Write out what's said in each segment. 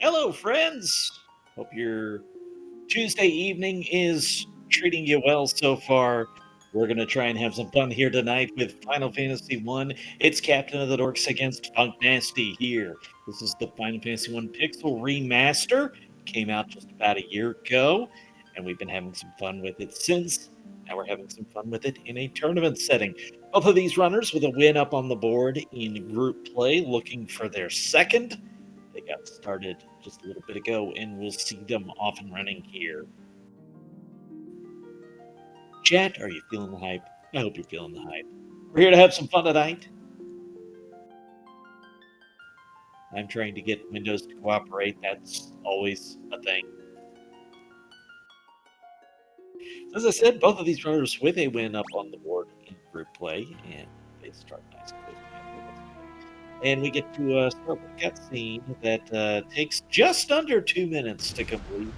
Hello, friends. Hope your Tuesday evening is treating you well so far. We're going to try and have some fun here tonight with Final Fantasy 1. It's Captain of the Dorks against Funknasty here. This is the Final Fantasy 1 Pixel Remaster. Came out just about a year ago, and we've been having some fun with it since. Now we're having some fun with it in a tournament setting. Both of these runners with a win up on the board in group play, looking for their second. They got started just a little bit ago, and we'll see them off and running here. Chat, are you feeling the hype? I hope you're feeling the hype. We're here to have some fun tonight. I'm trying to get Windows to cooperate. That's always a thing. As I said, both of these runners with a win up on the board in group play, and they start nice. And we get to start with a cutscene that takes just under 2 minutes to complete.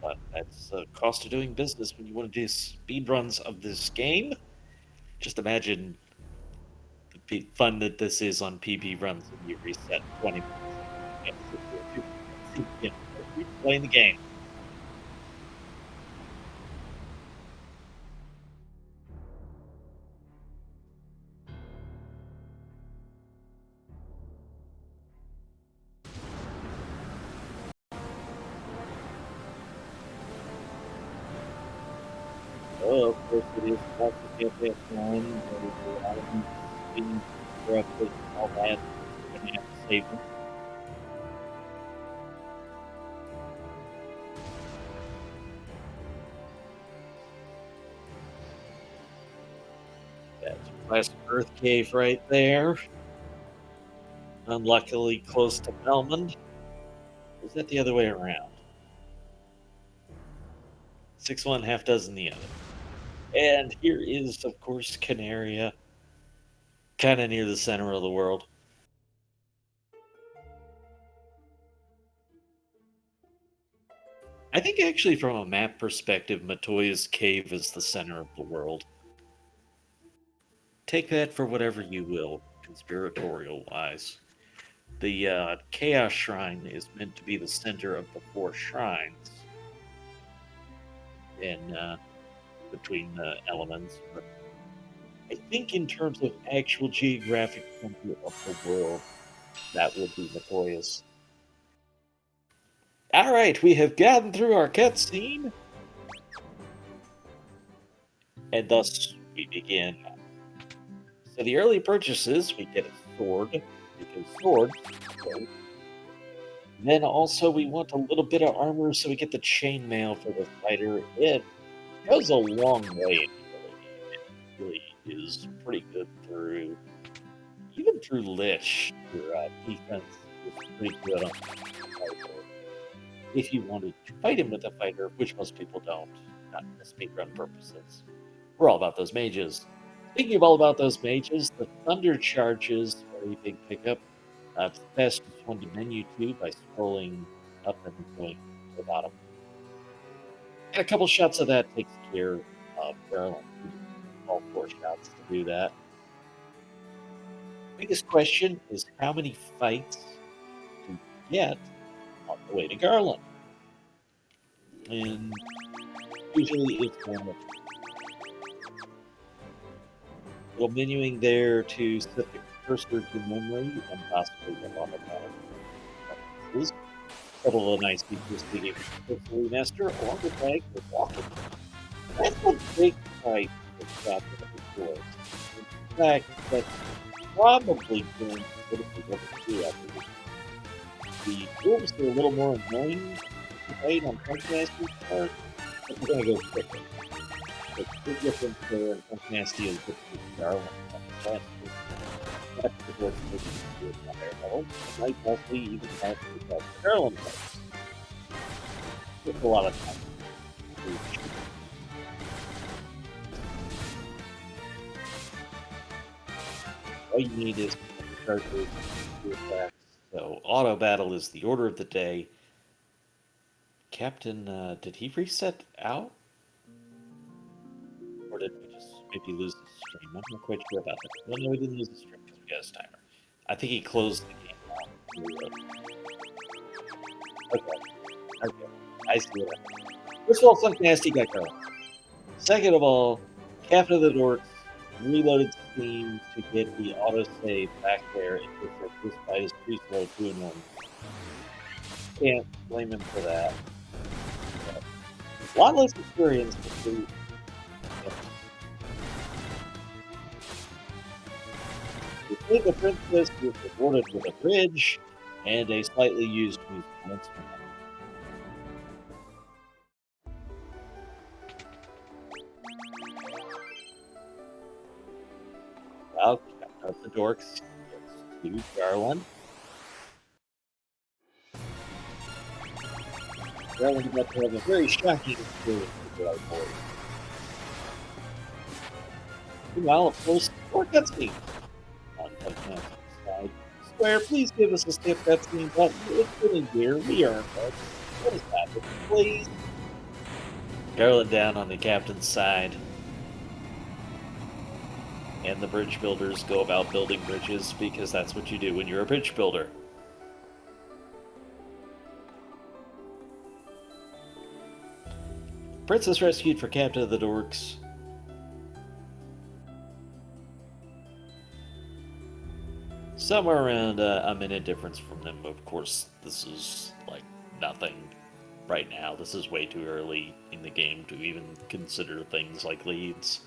But that's the cost of doing business when you want to do speed runs of this game. Just imagine the fun that this is on PB runs when you reset 20 minutes. Playing the game. Oh, of course it is about the FF1, the items, being corrupted, all that. You're gonna have to save them. That's Classic Earth Cave right there. Unluckily close to Melmond. Is that the other way around? 6 one, half dozen the other. And here is, of course, Canaria, kind of near the center of the world. I think actually from a map perspective, Matoya's Cave is the center of the world. Take that for whatever you will, conspiratorial-wise. The Chaos Shrine is meant to be the center of the 4 shrines in between the elements, but I think in terms of actual geographic center of the world, that would be Matoya's. All right, we have gotten through our cutscene, and thus we begin. So the early purchases, we get a sword, because sword. Then also we want a little bit of armor, so we get the chainmail for the fighter. It goes a long way in the early game. It really is pretty good through, even through Lich. Your defense is pretty good on the fighter. If you wanted to fight him with a fighter, which most people don't, not for speedrun purposes. We're all about those mages. Speaking of all about those mages, the Thunder Charges are a big pickup. It's the fastest one to menu to by scrolling up and going to the bottom. And a couple shots of that takes care of barreling all 4 shots to do that. Biggest question is how many fights to get on the way to Garland. And usually it's one. Little menuing there to set the cursor to memory and possibly the bottom line. Couple of nice features to give you Remaster along with tag for walking. That's a big fight for Captain of the Dorks. In fact, that's probably going to be what we do after this. The wolves are a little more annoying to fight on Funknasty's part, but we're going to go quickly. The big difference there in Funknasty is that the Garland on that's the worst thing to do at a higher level. It might mostly even have to get Garland fights. It's a lot of time. All you need is characters to attacks. So auto battle is the order of the day. Captain, did he reset out? Or did we just maybe lose the stream? I'm not quite sure about that. Well, no, we didn't lose the stream because we got his timer. I think he closed the game out. Okay. I see it. First of all, Funknasty got going. Second of all, Captain of the Dorks reloaded Steam to get the autosave back there. It just said this fight is too slow, too annoying. Can't blame him for that. A lot less experience to do. You save the princess, you're rewarded with a bridge and a slightly used musical instrument. Well, Captain of the Dorks gets to Garland. Garland about to have a very shocking experience with our boy. Meanwhile, of course, more cutscene on Funknasty's side. Square, please give us a skip cutscene button. It's getting here. We aren't it. What is happening? Please. Garland down on the captain's side. And the bridge builders go about building bridges because that's what you do when you're a bridge builder. Princess rescued for Captain of the Dorks. Somewhere around a minute difference from them. Of course, this is like nothing right now. This is way too early in the game to even consider things like leads.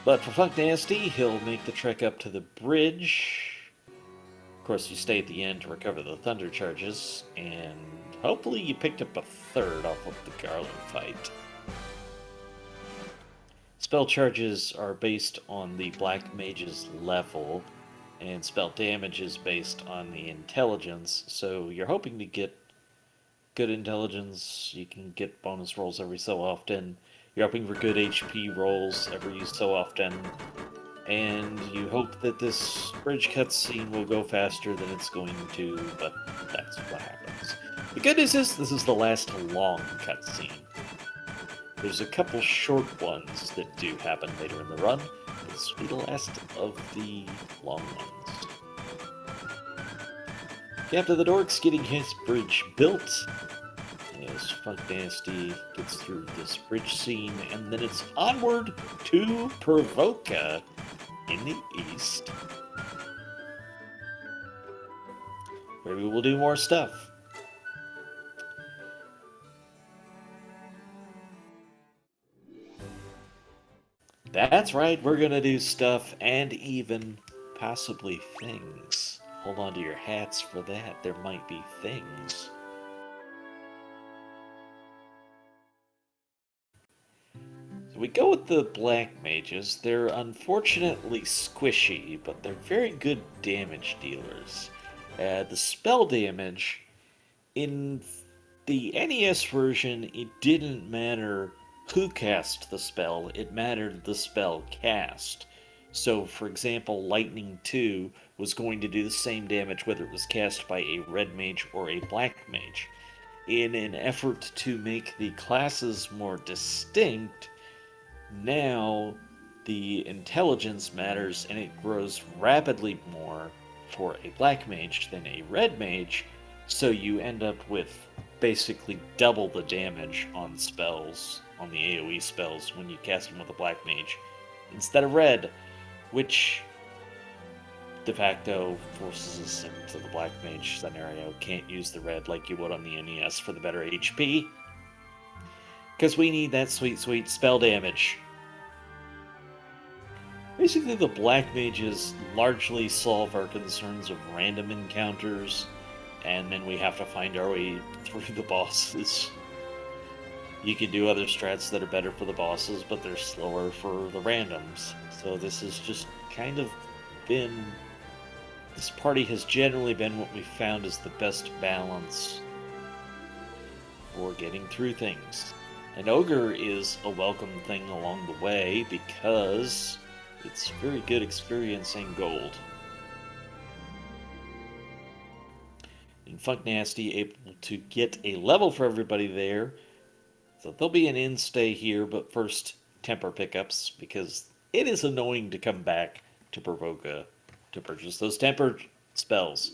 But for Funknasty, he'll make the trek up to the bridge. Of course, you stay at the end to recover the thunder charges, and hopefully you picked up a third off of the Garland fight. Spell charges are based on the Black Mage's level, and spell damage is based on the intelligence, so you're hoping to get good intelligence. You can get bonus rolls every so often. You're hoping for good HP rolls every so often, and you hope that this bridge cutscene will go faster than it's going to, but that's what happens. The good news is this is the last long cutscene. There's a couple short ones that do happen later in the run. This will be the last of the long ones. Captain of the Dorks getting his bridge built as Funknasty gets through this bridge scene, and then it's onward to Provoca in the east, where we will do more stuff. That's right, we're gonna do stuff and even possibly things. Hold on to your hats for that. There might be things. So we go with the Black Mages. They're unfortunately squishy, but they're very good damage dealers. The spell damage, in the NES version, it didn't matter who cast the spell, it mattered the spell cast. So, for example, Lightning 2 was going to do the same damage whether it was cast by a red mage or a black mage. In an effort to make the classes more distinct, now the intelligence matters and it grows rapidly more for a black mage than a red mage, so you end up with basically double the damage on spells, on the AoE spells, when you cast them with a black mage instead of red, which de facto forces us into the black mage scenario. Can't use the red like you would on the NES for the better HP, because we need that sweet, sweet spell damage. Basically, the black mages largely solve our concerns of random encounters, and then we have to find our way through the bosses. You can do other strats that are better for the bosses, but they're slower for the randoms. So this has just kind of been... This party has generally been what we found is the best balance for getting through things. An ogre is a welcome thing along the way because it's very good experiencing gold. And Funknasty able to get a level for everybody there. So there'll be an end stay here, but first temper pickups, because it is annoying to come back to Provoca to purchase those tempered spells.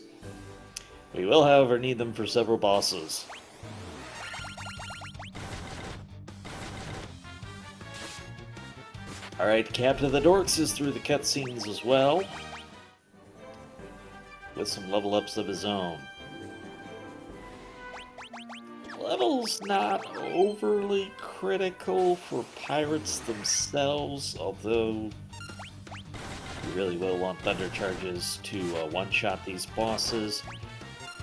We will, however, need them for several bosses. Alright, CaptoftheDorks is through the cutscenes as well, with some level ups of his own. Level's not overly critical for pirates themselves, although you really will want thunder charges to one-shot these bosses.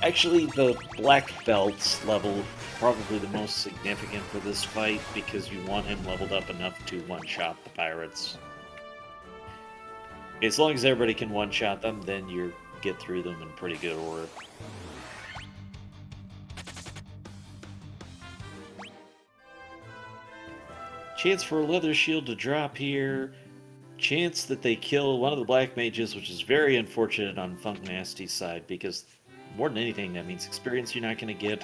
Actually, the Black Belt's level probably the most significant for this fight because you want him leveled up enough to one-shot the pirates. As long as everybody can one-shot them, then you get through them in pretty good order. Chance for a leather shield to drop here. Chance that they kill one of the black mages, which is very unfortunate on Funknasty's side because more than anything, that means experience you're not going to get,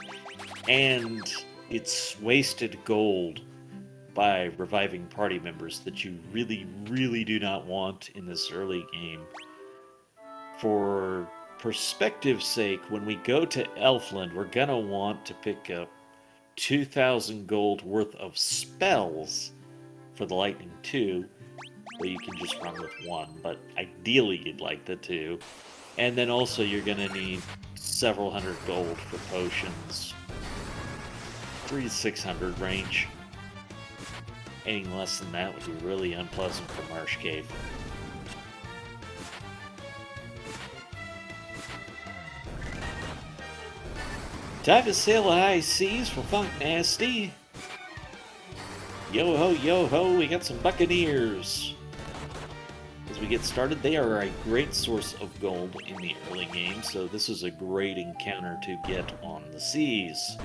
and it's wasted gold by reviving party members that you really, really do not want in this early game. For perspective's sake, when we go to Elfland, we're going to want to pick up 2,000 gold worth of spells for the Lightning 2, but you can just run with one, but ideally you'd like the 2. And then also you're going to need several hundred gold for potions. 300 to 600 range. Anything less than that would be really unpleasant for Marsh Cave. Time to sail the high seas for Funknasty. Yo ho, we got some buccaneers. As we get started, they are a great source of gold in the early game, so this is a great encounter to get on the seas.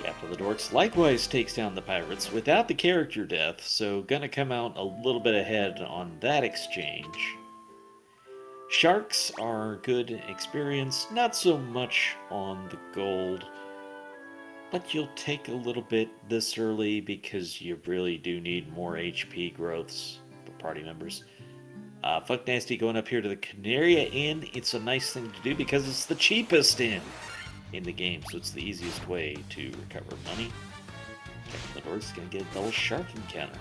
CaptoftheDorks likewise takes down the pirates without the character death, so gonna come out a little bit ahead on that exchange. Sharks are good experience, not so much on the gold, but you'll take a little bit this early because you really do need more HP growths for party members. Funknasty going up here to the Canaria Inn, it's a nice thing to do because it's the cheapest inn in the game, so it's the easiest way to recover money. CaptoftheDorks is going to get a double shark encounter.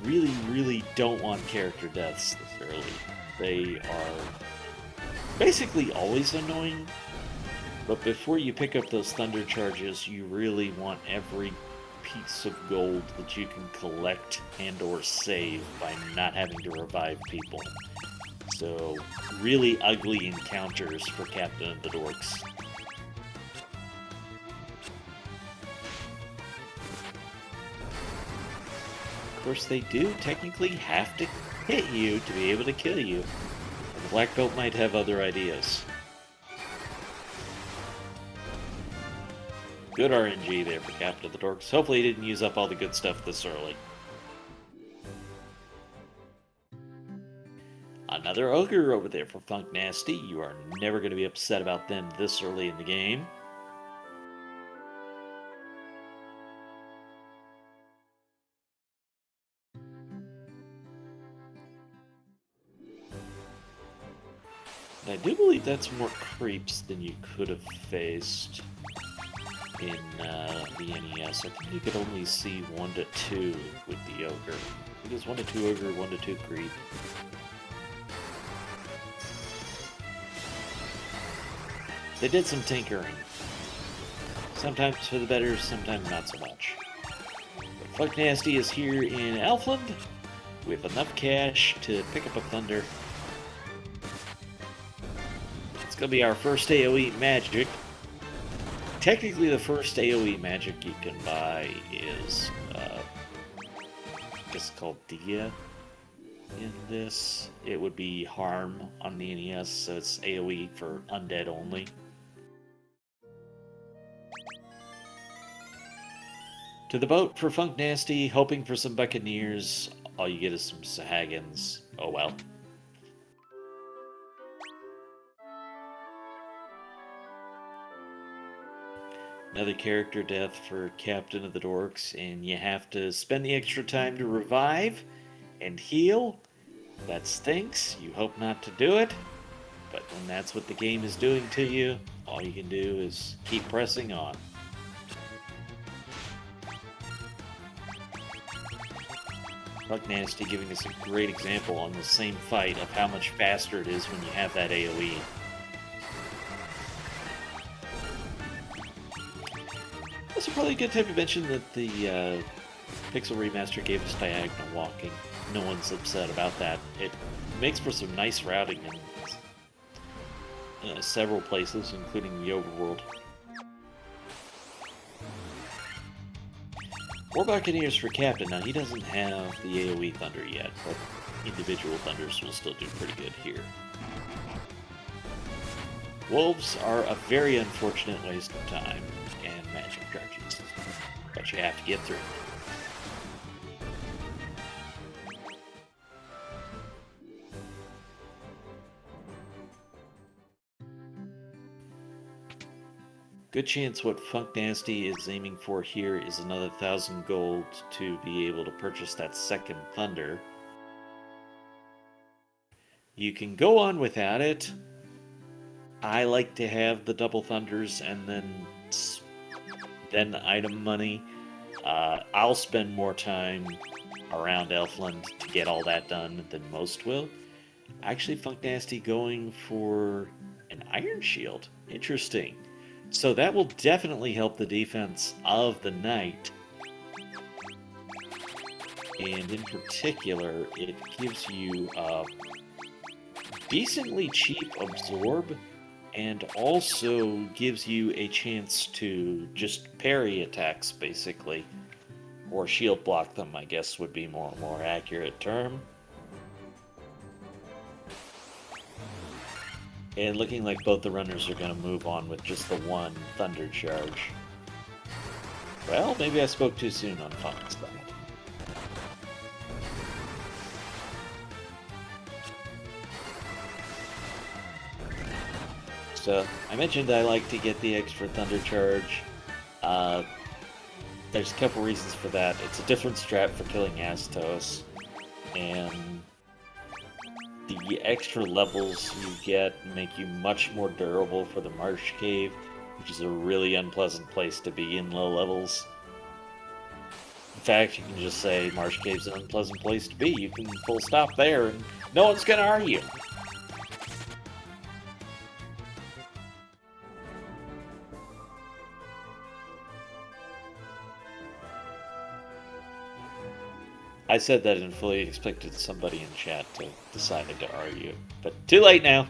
Really, really don't want character deaths this early. They are basically always annoying, but before you pick up those thunder charges, you really want every piece of gold that you can collect and or save by not having to revive people. So, really ugly encounters for CaptoftheDorks. Of course, they do technically have to hit you to be able to kill you. And the Black Belt might have other ideas. Good RNG there for CaptoftheDorks. Hopefully he didn't use up all the good stuff this early. Another ogre over there for Funknasty. You are never going to be upset about them this early in the game. And I do believe that's more creeps than you could have faced in the NES. I think you could only see 1 to 2 with the ogre. I think it's 1 to 2 ogre, 1 to 2 creep. They did some tinkering. Sometimes for the better, sometimes not so much. But Funknasty is here in Elfland with enough cash to pick up a thunder. It's going to be our first AoE magic. Technically, the first AoE magic you can buy is, I guess it's called Dia in this. It would be Harm on the NES, so it's AoE for undead only. To the boat for Funknasty, hoping for some buccaneers. All you get is some Sahagins. Oh well. Another character death for Captain of the Dorks, and you have to spend the extra time to revive and heal. That stinks. You hope not to do it, but when that's what the game is doing to you, all you can do is keep pressing on. Funknasty giving us a great example on the same fight of how much faster it is when you have that AoE. Also, probably a good time to mention that the Pixel Remaster gave us diagonal walking. No one's upset about that. It makes for some nice routing in several places, including the overworld. More Buccaneers for Captain. Now, he doesn't have the AoE Thunder yet, but individual Thunders will still do pretty good here. Wolves are a very unfortunate waste of time and magic charges, but you have to get through. Good chance what Funknasty is aiming for here is another 1,000 gold to be able to purchase that second Thunder. You can go on without it. I like to have the double Thunders and then item money. I'll spend more time around Elfland to get all that done than most will. Actually, Funknasty going for an Iron Shield. Interesting. So that will definitely help the defense of the Knight. And in particular, it gives you a decently cheap absorb, and also gives you a chance to just parry attacks, basically. Or shield block them, I guess would be a more accurate term. And looking like both the runners are going to move on with just the one Thunder Charge. Well, maybe I spoke too soon on Funk's side. So, I mentioned I like to get the extra Thunder Charge. There's a couple reasons for that. It's a different strat for killing Astos, and the extra levels you get make you much more durable for the Marsh Cave, which is a really unpleasant place to be in low levels. In fact, you can just say Marsh Cave's an unpleasant place to be. You can full stop there, and no one's going to argue. I said that and fully expected somebody in chat to decided to argue, but too late now.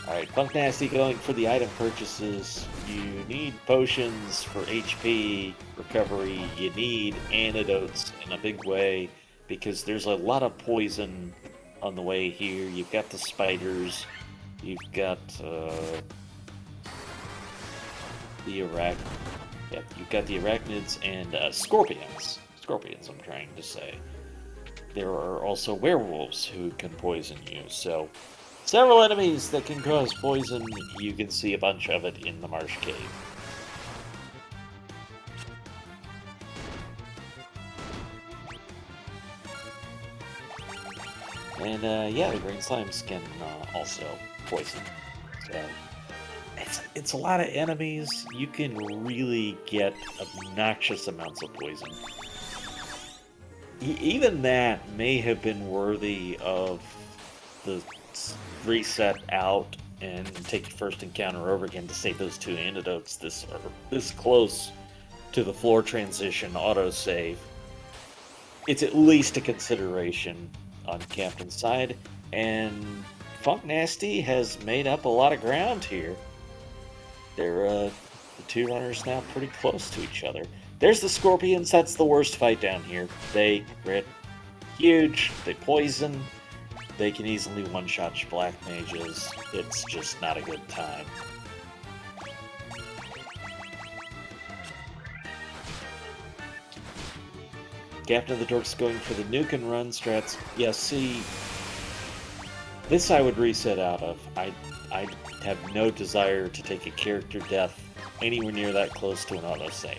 Alright, Funknasty going for the item purchases. You need potions for HP recovery. You need antidotes in a big way, because there's a lot of poison on the way here. You've got the spiders, you've got you've got the arachnids and scorpions. Scorpions, I'm trying to say. There are also werewolves who can poison you, so several enemies that can cause poison. You can see a bunch of it in the Marsh Cave. And yeah, the green slimes can also poison. So it's a lot of enemies. You can really get obnoxious amounts of poison. Even that may have been worthy of the reset out and take your first encounter over again to save those two antidotes this close to the floor transition autosave. It's at least a consideration on Captain's side, and Funknasty has made up a lot of ground here. They're the two runners now pretty close to each other. There's the Scorpions. That's the worst fight down here. They rip huge. They poison. They can easily one-shot your black mages. It's just not a good time. Captain of the Dorks going for the nuke and run strats. Yeah, see, this I would reset out of. I have no desire to take a character death anywhere near that close to an autosave.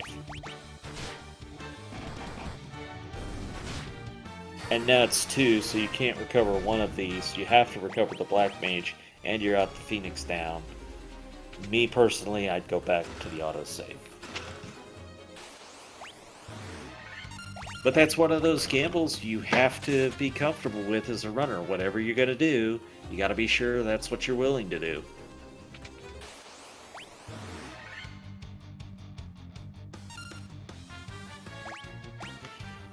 And now it's 2, so you can't recover one of these. You have to recover the Black Mage, and you're out the Phoenix down. Me, personally, I'd go back to the autosave. But that's one of those gambles you have to be comfortable with as a runner. Whatever you're going to do, you got to be sure that's what you're willing to do.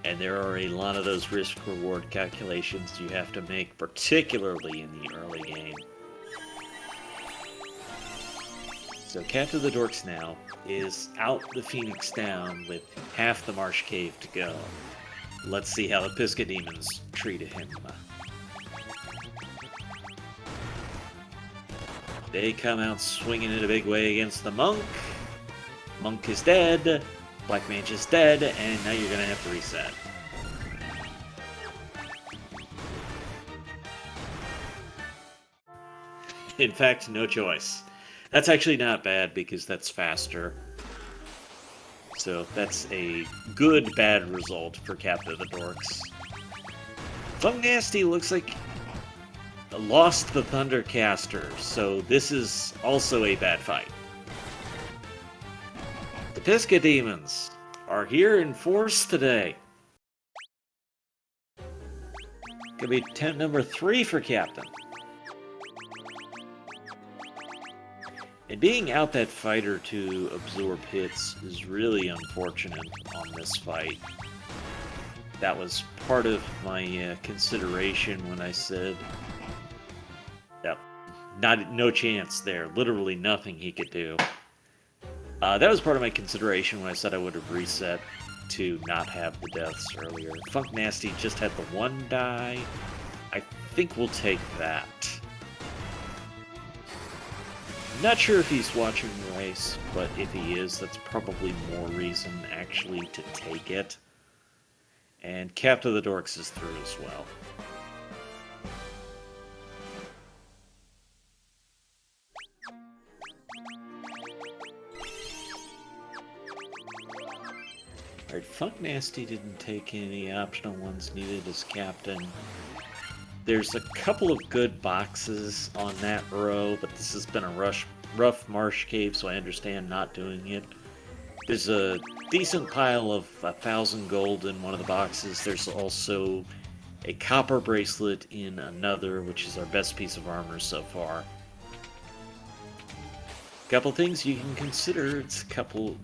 And there are a lot of those risk-reward calculations you have to make, particularly in the early game. So CaptoftheDorks now is out the Phoenix down with half the Marsh Cave to go. Let's see how the Pisca Demons treated him. They come out swinging in a big way against the Monk. Monk is dead. Black Mage is dead, and now you're going to have to reset. In fact, no choice. That's actually not bad because that's faster. So that's a good bad result for CaptoftheDorks. Funknasty looks like lost the Thundercaster, so this is also a bad fight. The Pisca Demons are here in force today. Gonna be attempt number 3 for Captain. And being out that fighter to absorb hits is really unfortunate on this fight. That was part of my consideration when I said, yep, no chance there. Literally nothing he could do. That was part of my consideration when I said I would have reset to not have the deaths earlier. Funknasty just had the 1 die. I think we'll take that. Not sure if he's watching the race, but if he is, that's probably more reason actually to take it. And CaptoftheDorks is through as well. Alright, Funknasty didn't take any optional ones needed as captain. There's a couple of good boxes on that row, but this has been a rough marsh cave, so I understand not doing it. There's a decent pile of 1,000 gold in one of the boxes. There's also a copper bracelet in another, which is our best piece of armor so far. Couple things you can consider. It's a couple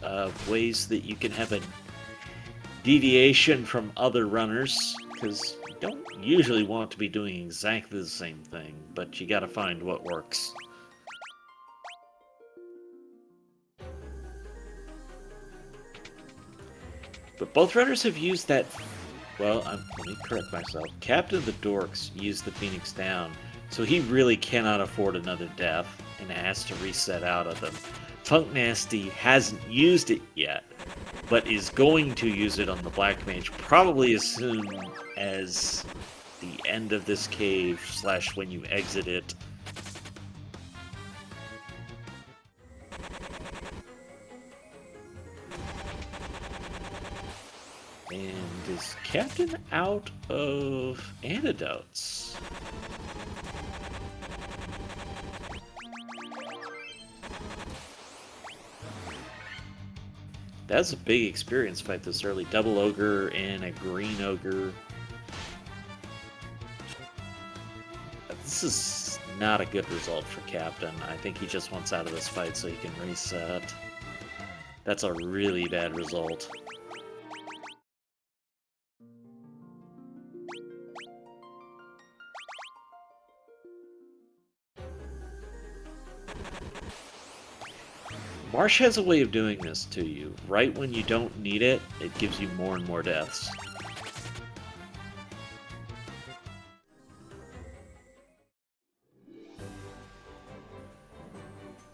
of ways that you can have a deviation from other runners, because you don't usually want to be doing exactly the same thing, but you gotta find what works. But both runners have used that... Well, let me correct myself. CaptoftheDorks used the Phoenix down, so he really cannot afford another death, and has to reset out of them. Funknasty hasn't used it yet, but is going to use it on the Black Mage probably as soon as the end of this cave / when you exit it. And is Captain out of antidotes? That's a big experience fight this early. Double Ogre and a Green Ogre. This is not a good result for Captain. I think he just wants out of this fight so he can reset. That's a really bad result. Marsh has a way of doing this to you. Right when you don't need it, it gives you more and more deaths.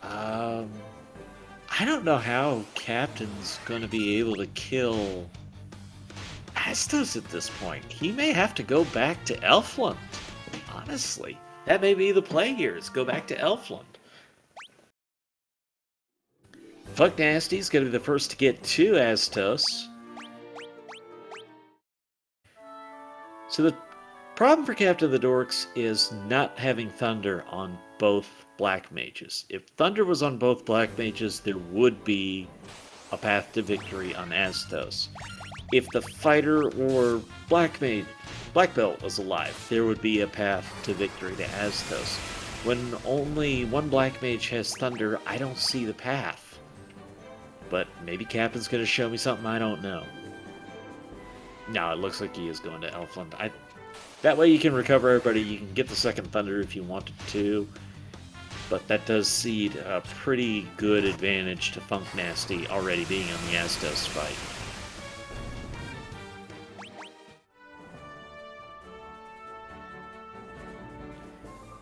I don't know how Captain's going to be able to kill Astos at this point. He may have to go back to Elfland, honestly. That may be the play here, is go back to Elfland. Funknasty's going to be the first to get 2 Astos. So the problem for Captain of the Dorks is not having Thunder on both Black Mages. If Thunder was on both Black Mages, there would be a path to victory on Astos. If the fighter or Black Belt was alive, there would be a path to victory to Astos. When only one Black Mage has Thunder, I don't see the path. But maybe Captain's going to show me something I don't know. No, it looks like he is going to Elfland. That way you can recover everybody. You can get the second Thunder if you wanted to. But that does cede a pretty good advantage to Funknasty already being on the Astos fight.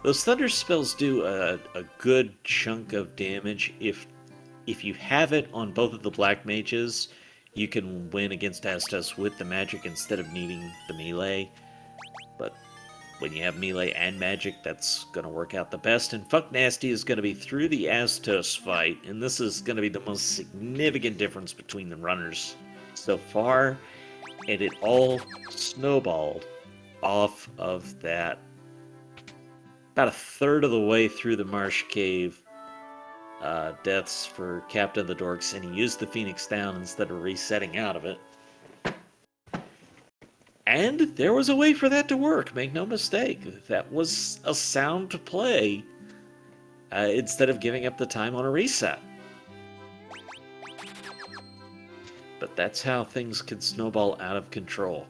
Those Thunder spells do a good chunk of damage. If you have it on both of the Black Mages, you can win against Astos with the magic instead of needing the melee. But when you have melee and magic, that's going to work out the best. And Funknasty is going to be through the Astos fight, and this is going to be the most significant difference between the runners so far. And it all snowballed off of that about a third of the way through the Marsh Cave deaths for Captain of the Dorks, and he used the Phoenix Down instead of resetting out of it. And there was a way for that to work, make no mistake. That was a sound play instead of giving up the time on a reset. But that's how things can snowball out of control.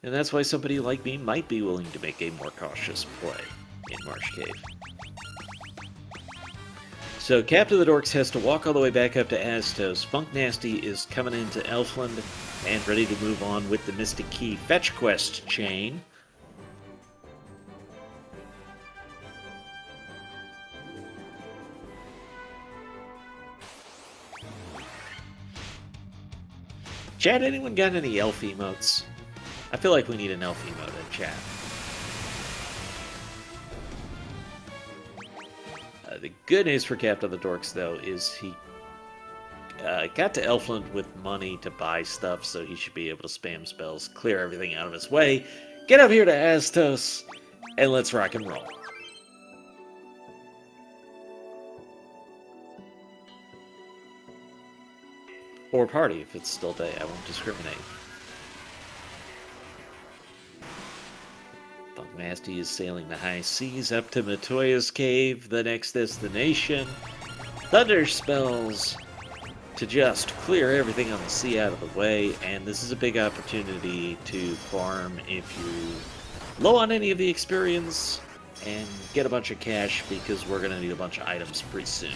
And that's why somebody like me might be willing to make a more cautious play in Marsh Cave. So Captain of the Dorks has to walk all the way back up to Astos. Funknasty is coming into Elfland and ready to move on with the Mystic Key fetch quest chain. Chat, anyone got any elf emotes? I feel like we need an elf emote in chat. The good news for Captain of the Dorks, though, is he got to Elfland with money to buy stuff, so he should be able to spam spells, clear everything out of his way, get up here to Astos, and let's rock and roll. Or party if it's still day, I won't discriminate. Funknasty is sailing the high seas up to Matoya's cave, the next destination. Thunder spells to just clear everything on the sea out of the way, and this is a big opportunity to farm if you're low on any of the experience and get a bunch of cash, because we're going to need a bunch of items pretty soon.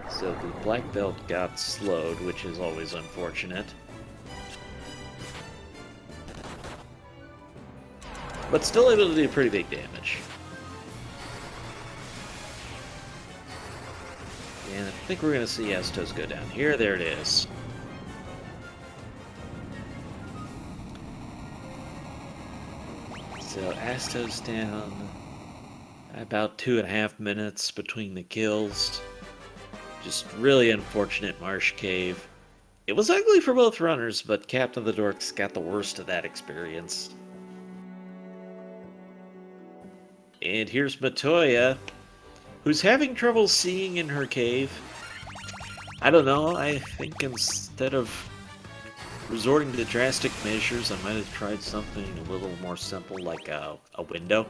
So the black belt got slowed, which is always unfortunate. But still able to do pretty big damage. And I think we're going to see Astos go down here. There it is. So Astos down about 2.5 minutes between the kills. Just really unfortunate Marsh Cave. It was ugly for both runners, but Captain of the Dorks got the worst of that experience. And here's Matoya, who's having trouble seeing in her cave. I don't know, I think instead of resorting to drastic measures, I might have tried something a little more simple, like a window.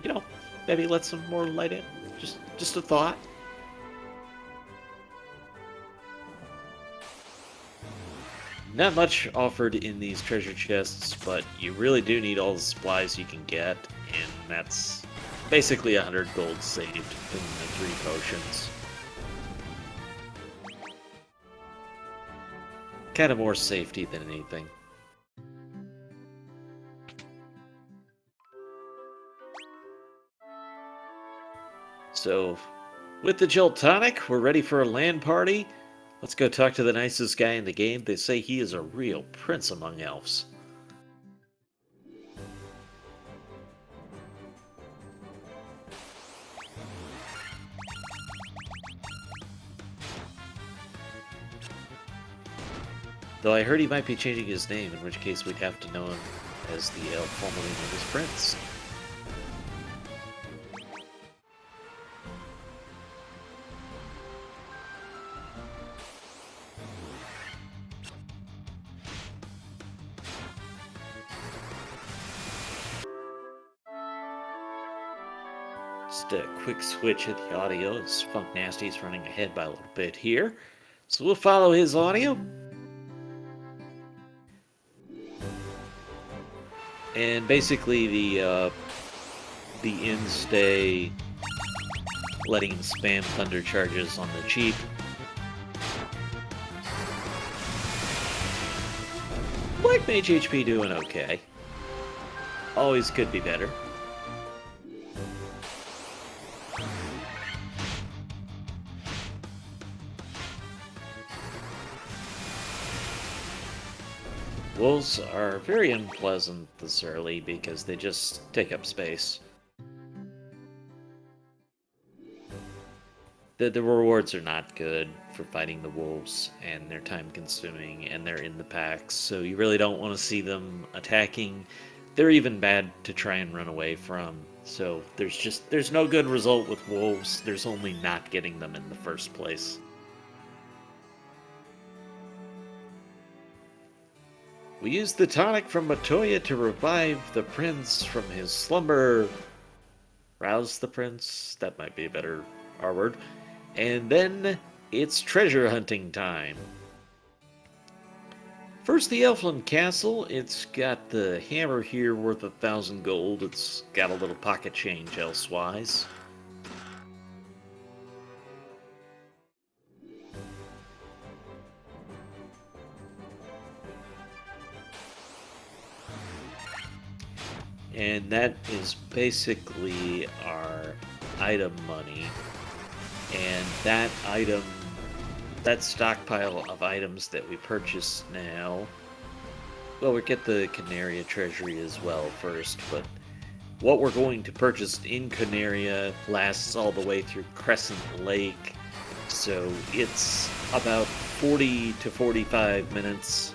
You know, maybe let some more light in. Just a thought. Not much offered in these treasure chests, but you really do need all the supplies you can get, and that's basically 100 gold saved in the 3 potions. Kind of more safety than anything. So, with the Gel Tonic, we're ready for a land party. Let's go talk to the nicest guy in the game. They say he is a real prince among elves. Though I heard he might be changing his name, in which case we'd have to know him as the elf formerly known as Prince. Just a quick switch at the audio as Funknasty's running ahead by a little bit here. So we'll follow his audio. And basically the inns stay letting him spam thunder charges on the cheap. Black Mage HP doing okay. Always could be better. Wolves are very unpleasant this early because they just take up space. The rewards are not good for fighting the wolves, and they're time consuming, and they're in the packs, so you really don't want to see them attacking. They're even bad to try and run away from, so there's no good result with wolves. There's only not getting them in the first place. We used the tonic from Matoya to revive the prince from his slumber. Rouse the prince? That might be a better R word. And then it's treasure hunting time. First, the Elfland Castle. It's got the hammer here worth 1,000 gold. It's got a little pocket change elsewise. And that is basically our item money. And that item, that stockpile of items that we purchase now, well, we get the Canaria treasury as well first, but what we're going to purchase in Canaria lasts all the way through Crescent Lake, so it's about 40 to 45 minutes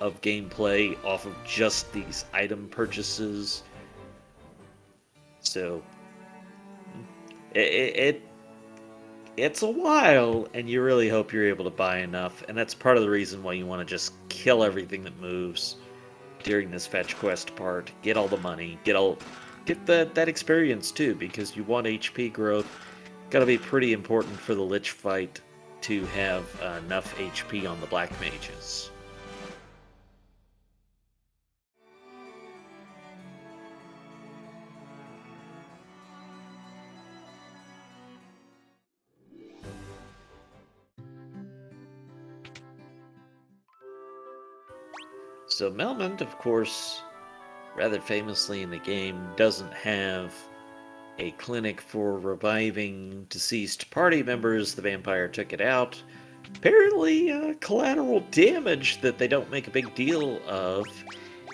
of gameplay off of just these item purchases. So it's a while, and you really hope you're able to buy enough, and that's part of the reason why you want to just kill everything that moves during this fetch quest part. Get all the money, get that experience too, because you want HP growth. Gotta be pretty important for the Lich fight to have enough HP on the Black Mages. So Melmond, of course, rather famously in the game, doesn't have a clinic for reviving deceased party members. The vampire took it out. Apparently, collateral damage that they don't make a big deal of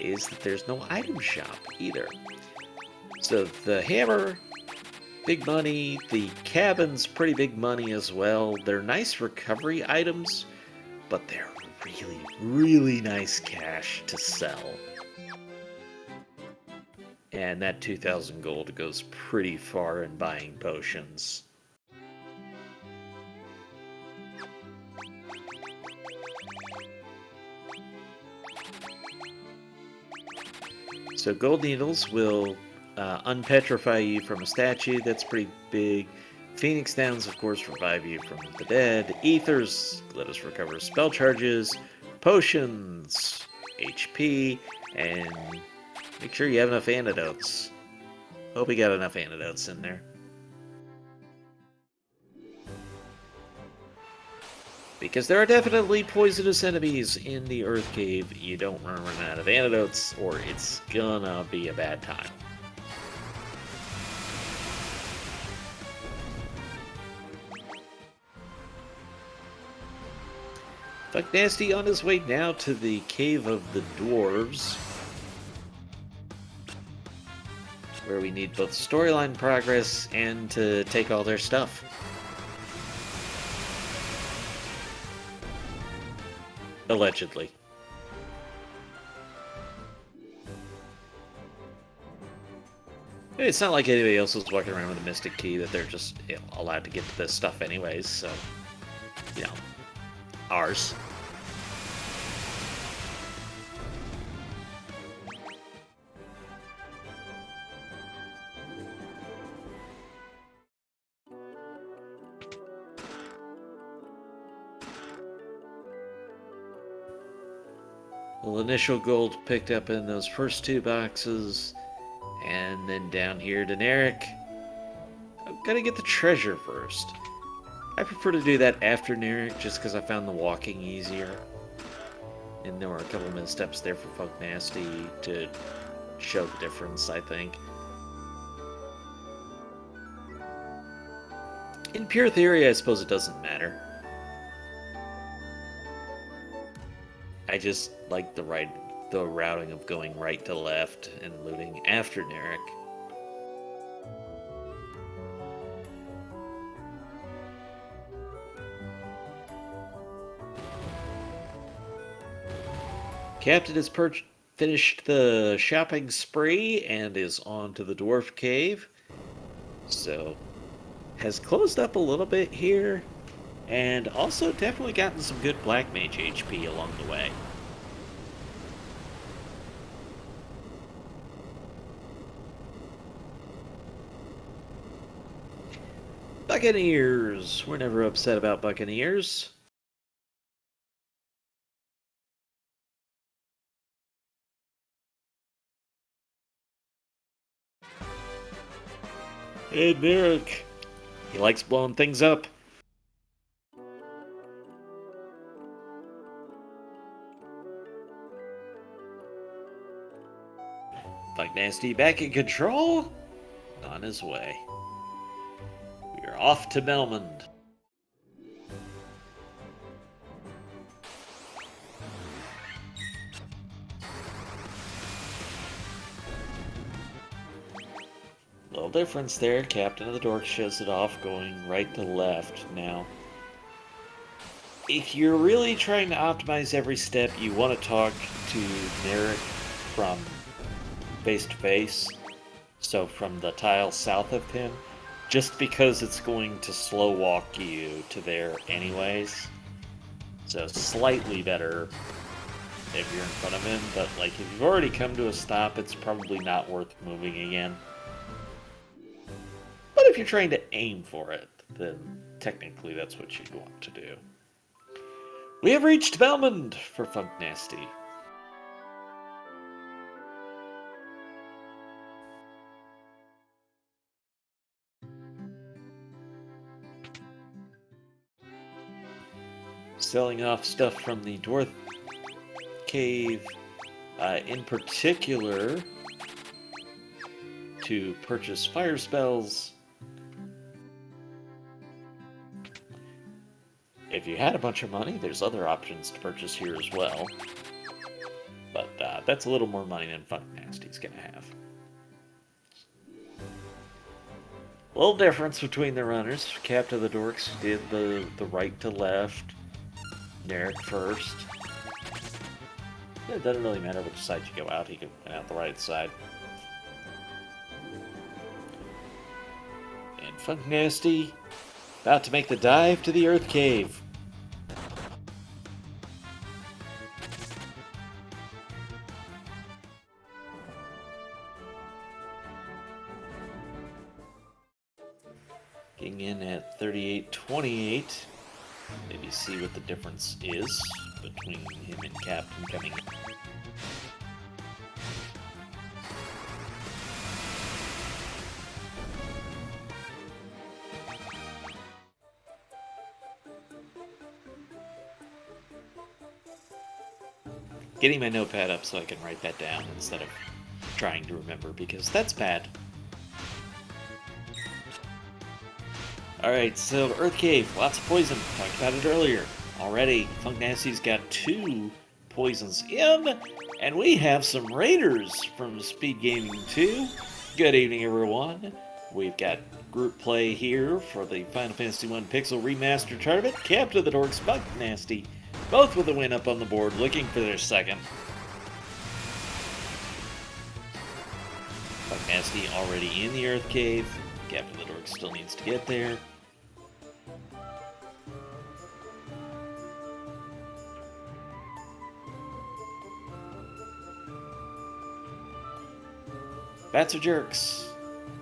is that there's no item shop either. So the hammer, big money. The cabin's pretty big money as well. They're nice recovery items, but they're really, really nice cash to sell. And that 2,000 gold goes pretty far in buying potions. So gold needles will unpetrify you from a statue. That's pretty big. Phoenix Downs, of course, revive you from the dead. Ethers let us recover spell charges. Potions, HP, and make sure you have enough antidotes. Hope we got enough antidotes in there. Because there are definitely poisonous enemies in the Earth Cave. You don't run out of antidotes, or it's gonna be a bad time. Funknasty on his way now to the Cave of the Dwarves, where we need both storyline progress and to take all their stuff. Allegedly. It's not like anybody else is walking around with a Mystic Key that they're just allowed to get to this stuff anyways, so, you know, ours. Well, initial gold picked up in those first two boxes, and then down here to Narek. I'm gonna get the treasure first. I prefer to do that after Narek just because I found the walking easier. And there were a couple of missteps there for Funknasty to show the difference, I think. In pure theory, I suppose it doesn't matter. I just like the routing of going right to left and looting after Narek. Captain has finished the shopping spree and is on to the Dwarf Cave. So, has closed up a little bit here. And also definitely gotten some good Black Mage HP along the way. Buccaneers! We're never upset about Buccaneers. Hey, Narek. He likes blowing things up. Funknasty back in control? On his way. We are off to Melmond. Little difference there. Captain of the Dorks shows it off going right to left now. If you're really trying to optimize every step, you want to talk to Narek from face to face, so from the tile south of him, just because it's going to slow walk you to there anyways. So slightly better if you're in front of him, but like if you've already come to a stop, it's probably not worth moving again. But if you're trying to aim for it, then technically that's what you'd want to do. We have reached Melmond for Funknasty. Selling off stuff from the Dwarf Cave, in particular, to purchase fire spells. If you had a bunch of money, there's other options to purchase here as well. But that's a little more money than Funknasty's gonna have. Little difference between the runners. Captain of the Dorks did the right to left. Narek first. It doesn't really matter which side you go out, he can win out the right side. And Funknasty about to make the dive to the Earth Cave. Getting in at 38.28. Maybe see what the difference is between him and Captain coming. Getting my notepad up so I can write that down instead of trying to remember, because that's bad. Alright, so Earth Cave, lots of poison. Talked about it earlier. Already, Funknasty's got 2 poisons in, and we have some raiders from SpeedGaming 2. Good evening, everyone. We've got group play here for the Final Fantasy 1 Pixel Remaster Tournament. CaptoftheDorks, Funknasty, both with a win up on the board, looking for their second. Funknasty already in the Earth Cave. CaptoftheDorks still needs to get there. Bats are jerks.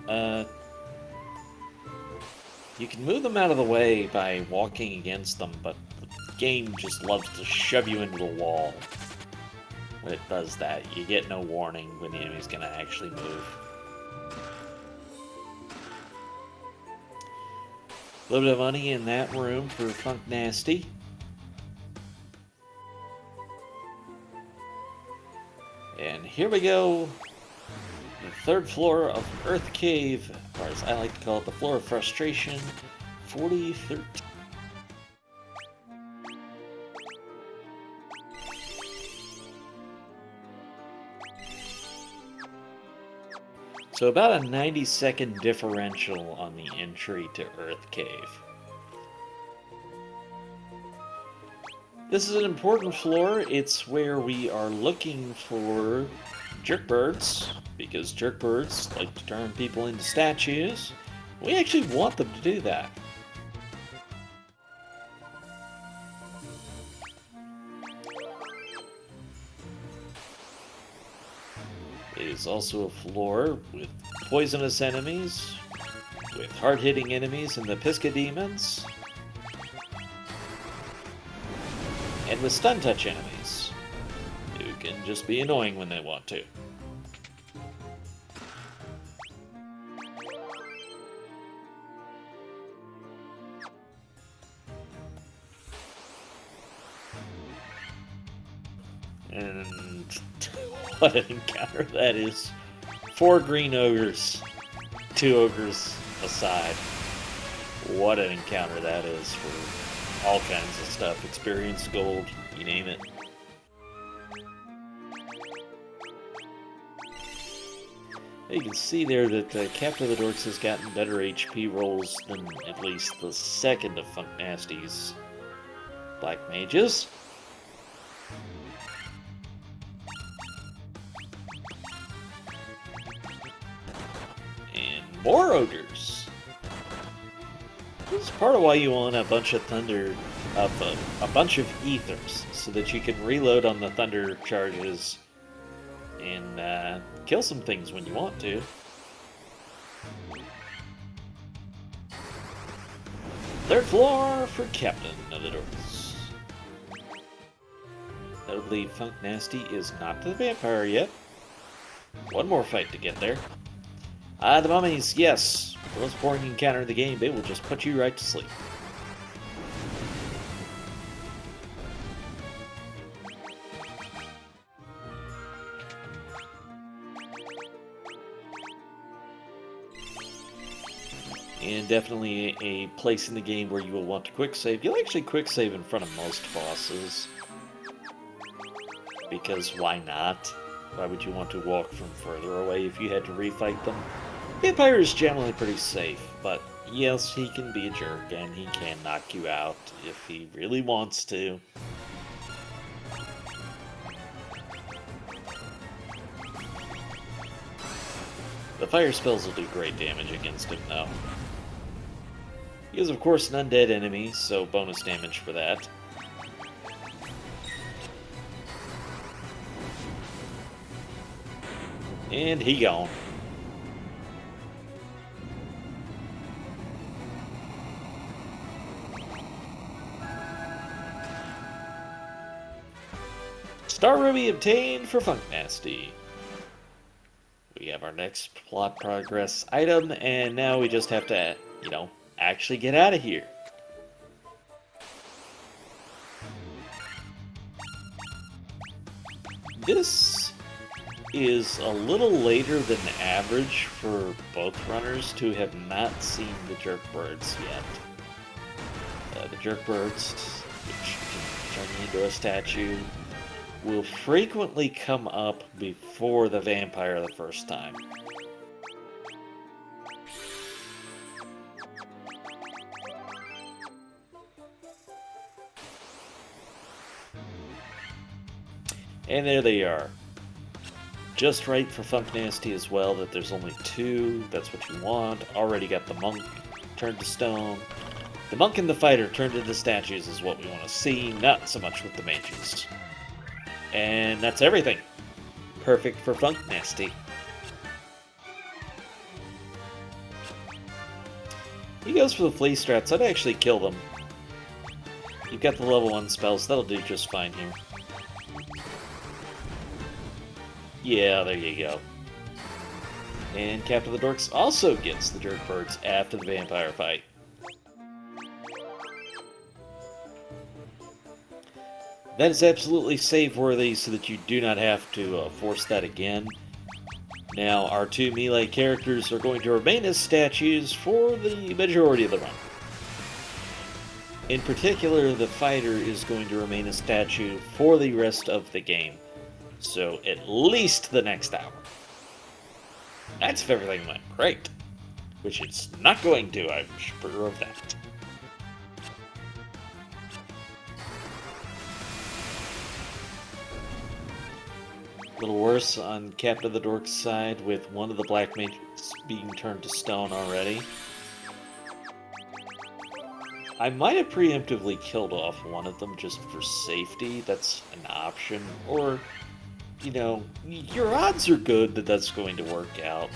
You can move them out of the way by walking against them, but the game just loves to shove you into the wall. When it does that, you get no warning when the enemy's going to actually move. A little bit of money in that room for Funknasty. And here we go. The 3rd floor of Earth Cave, or as I like to call it, the floor of frustration, 4013. So about a 90-second differential on the entry to Earth Cave. This is an important floor. It's where we are looking for jerkbirds, because jerkbirds like to turn people into statues. We actually want them to do that. It is also a floor with poisonous enemies, with hard-hitting enemies and the Pisca demons, and with stun touch enemies, who can just be annoying when they want to. And what an encounter that is. 4 green ogres, 2 ogres aside. What an encounter that is for all kinds of stuff. Experience, gold, you name it. You can see there that CaptoftheDorks has gotten better HP rolls than at least the second of Funknasty's Black Mages. More ogres. This is part of why you want a bunch of thunder, a bunch of ethers, so that you can reload on the thunder charges and kill some things when you want to. Third floor for Captain of the Dorks. Notably, Funknasty is not the vampire yet. One more fight to get there. The mummies, yes. The most boring encounter in the game, they will just put you right to sleep. And definitely a place in the game where you will want to quick save. You'll actually quick save in front of most bosses. Because why not? Why would you want to walk from further away if you had to refight them? Vampire is generally pretty safe, but yes, he can be a jerk, and he can knock you out if he really wants to. The fire spells will do great damage against him, though. He is, of course, an undead enemy, so bonus damage for that. And he gone. Star Ruby obtained for Funknasty. We have our next plot progress item, and now we just have to, actually get out of here. This is a little later than average for both runners to have not seen the Jerkbirds yet. The Jerkbirds, which can turn you into a statue, will frequently come up before the vampire the first time. And there they are. Just right for Funknasty as well, that there's only two. That's what you want. Already got the monk turned to stone. The monk and the fighter turned into statues is what we want to see, not so much with the mages. And that's everything. Perfect for Funknasty. He goes for the flea strats. I'd actually kill them. You've got the level 1 spells. That'll do just fine here. Yeah, there you go. And CaptoftheDorks also gets the jerk birds after the vampire fight. That is absolutely save-worthy so that you do not have to force that again. Now, our two melee characters are going to remain as statues for the majority of the run. In particular, the fighter is going to remain a statue for the rest of the game. So, at least the next hour. That's if everything went great. Which it's not going to, I'm sure of that. A little worse on CaptoftheDorks' side with one of the black mages being turned to stone already. I might have preemptively killed off one of them just for safety. That's an option. Or, you know, your odds are good that that's going to work out.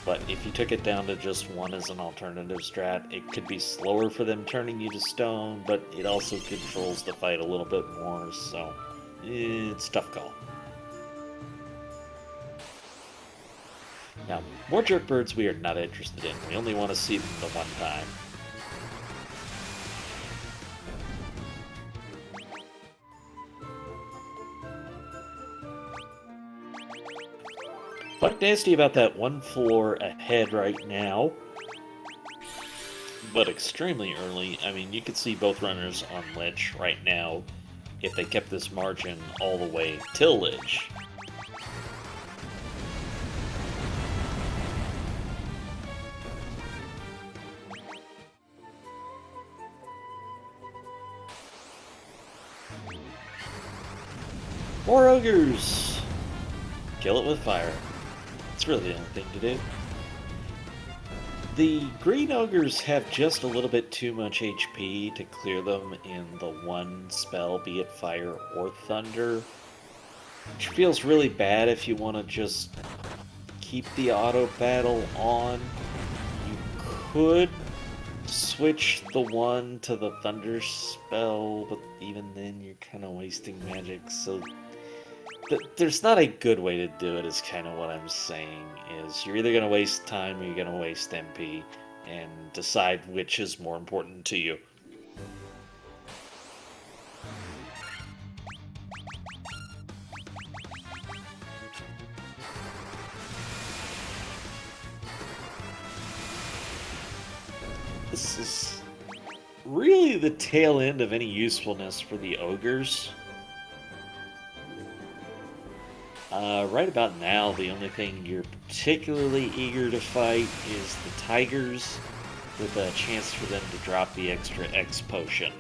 But if you took it down to just one as an alternative strat, it could be slower for them turning you to stone, but it also controls the fight a little bit more, so it's a tough call. Now, more jerk birds we are not interested in. We only want to see them the one time. Funknasty about that one floor ahead right now, but extremely early. I mean, you could see both runners on Lich right now if they kept this margin all the way till Lich. More ogres! Kill it with fire. It's really the only thing to do. The green ogres have just a little bit too much HP to clear them in the one spell, be it fire or thunder. Which feels really bad if you want to just keep the auto battle on. You could switch the one to the thunder spell, but even then you're kind of wasting magic, so there's not a good way to do it, is kind of what I'm saying, is you're either going to waste time or you're going to waste MP, and decide which is more important to you. This is really the tail end of any usefulness for the ogres. Right about now, the only thing you're particularly eager to fight is the tigers, with a chance for them to drop the extra X potion.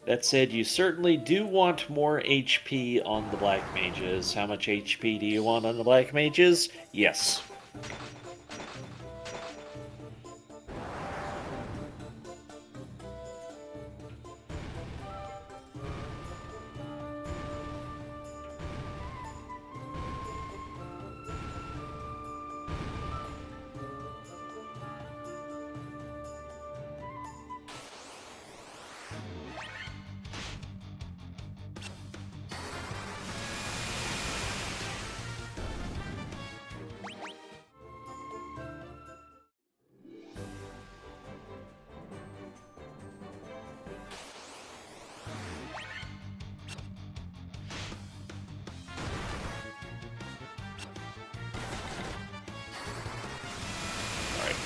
That said, you certainly do want more HP on the black mages. How much HP do you want on the black mages? Yes.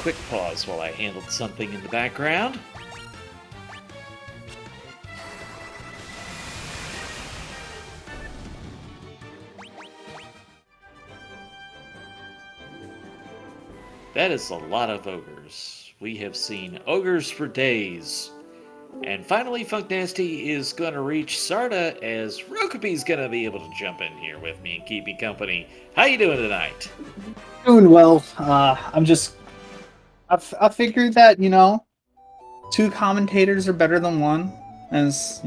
quick pause while I handled something in the background. That is a lot of ogres. We have seen ogres for days. And finally, Funknasty is going to reach Sarda as Rokapi's going to be able to jump in here with me and keep me company. How you doing tonight? Doing well. I figured that, two commentators are better than one. As,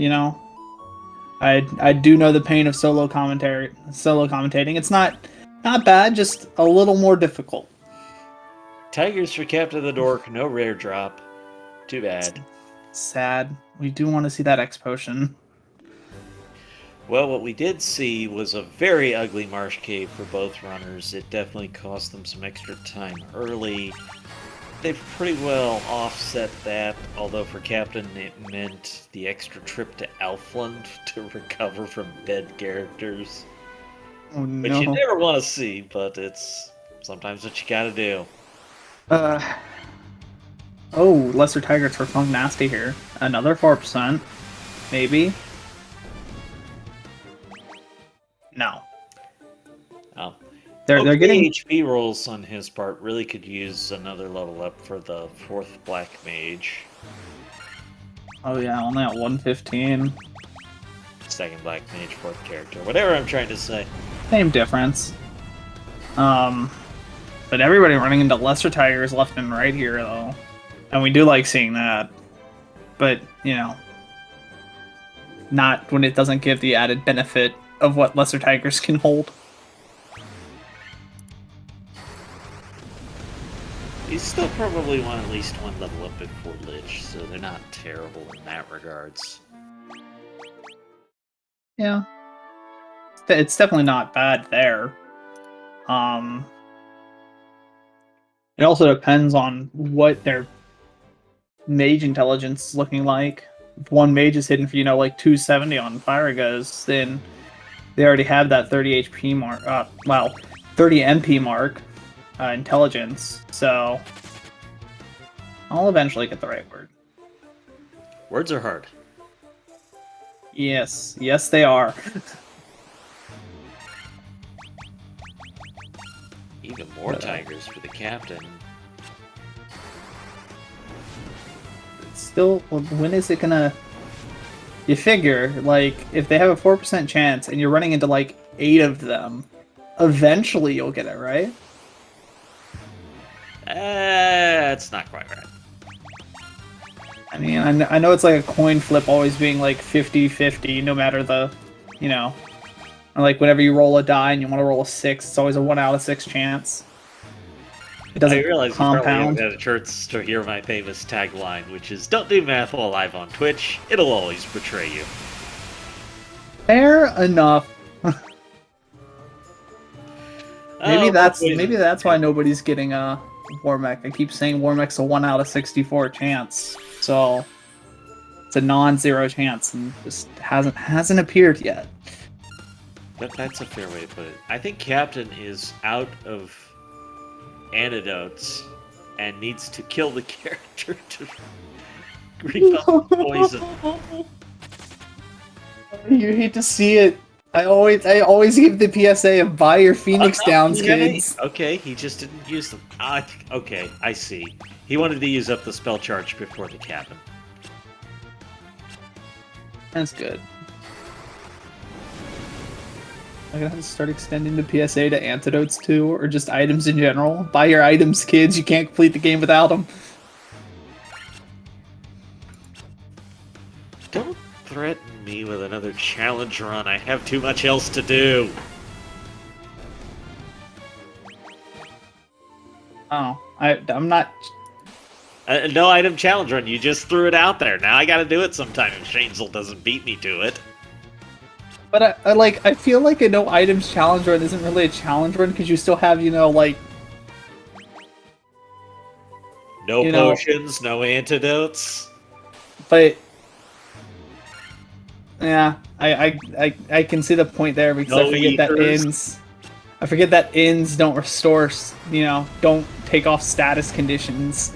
I do know the pain of solo commentating. It's not bad, just a little more difficult. Tigers for CaptoftheDorks, no rare drop. Too bad. Sad. We do want to see that X potion. Well, what we did see was a very ugly marsh cave for both runners. It definitely cost them some extra time early. They've pretty well offset that, although for Captain it meant the extra trip to Elfland to recover from dead characters. Oh, no. Which you never want to see, but it's sometimes what you gotta do. Oh, Lesser Tigers for Funknasty here. Another 4%. Maybe. No. Oh. They're getting HP rolls on his part. Really could use another level up for the 4th Black Mage. Oh yeah, only at 115. 2nd Black Mage, 4th character. Whatever I'm trying to say. Same difference. But everybody running into Lesser Tigers left and right here, though. And we do like seeing that. But, not when it doesn't give the added benefit of what Lesser Tigers can hold. You still probably want at least one level up before Lich, so they're not terrible in that regards. Yeah. It's definitely not bad there. It also depends on what their mage intelligence is looking like. If one mage is hitting for, like 270 on Firagas, then they already have that 30 HP mark, 30 MP mark intelligence, so I'll eventually get the right word. Words are hard. Yes, they are. Even more tigers for the captain. Still, when is it gonna... You figure, like, if they have a 4% chance and you're running into, like, 8 of them, eventually you'll get it, right? That's not quite right. I mean, I know it's like a coin flip always being, like, 50-50, no matter the, like, whenever you roll a die and you want to roll a 6, it's always a 1 out of 6 chance. It doesn't I realize compound. you probably haven't had a chance to hear my famous tagline, which is, don't do math while live on Twitch, it'll always betray you. Fair enough. Maybe that's why nobody's getting Warmech. I keep saying Warmech's a 1 out of 64 chance, so it's a non-zero chance and just hasn't appeared yet. That's a fair way to put it. I think Captain is out of antidotes and needs to kill the character to repel the poison. You hate to see it. I always give the PSA of buy your Phoenix Downs, kids. Okay, he just didn't use them. Okay, I see. He wanted to use up the spell charge before the cabin. That's good. I'm gonna have to start extending the PSA to antidotes too, or just items in general. Buy your items, kids. You can't complete the game without them. Don't threaten me with another challenge run. I have too much else to do. Oh, I'm not... No item challenge run. You just threw it out there. Now I gotta do it sometime if Shanezel doesn't beat me to it. But I feel like a no items challenge run isn't really a challenge run because you still have, like... No potions, no antidotes. But... Yeah, I can see the point there because I forget that ends. I forget that inns don't restore, don't take off status conditions.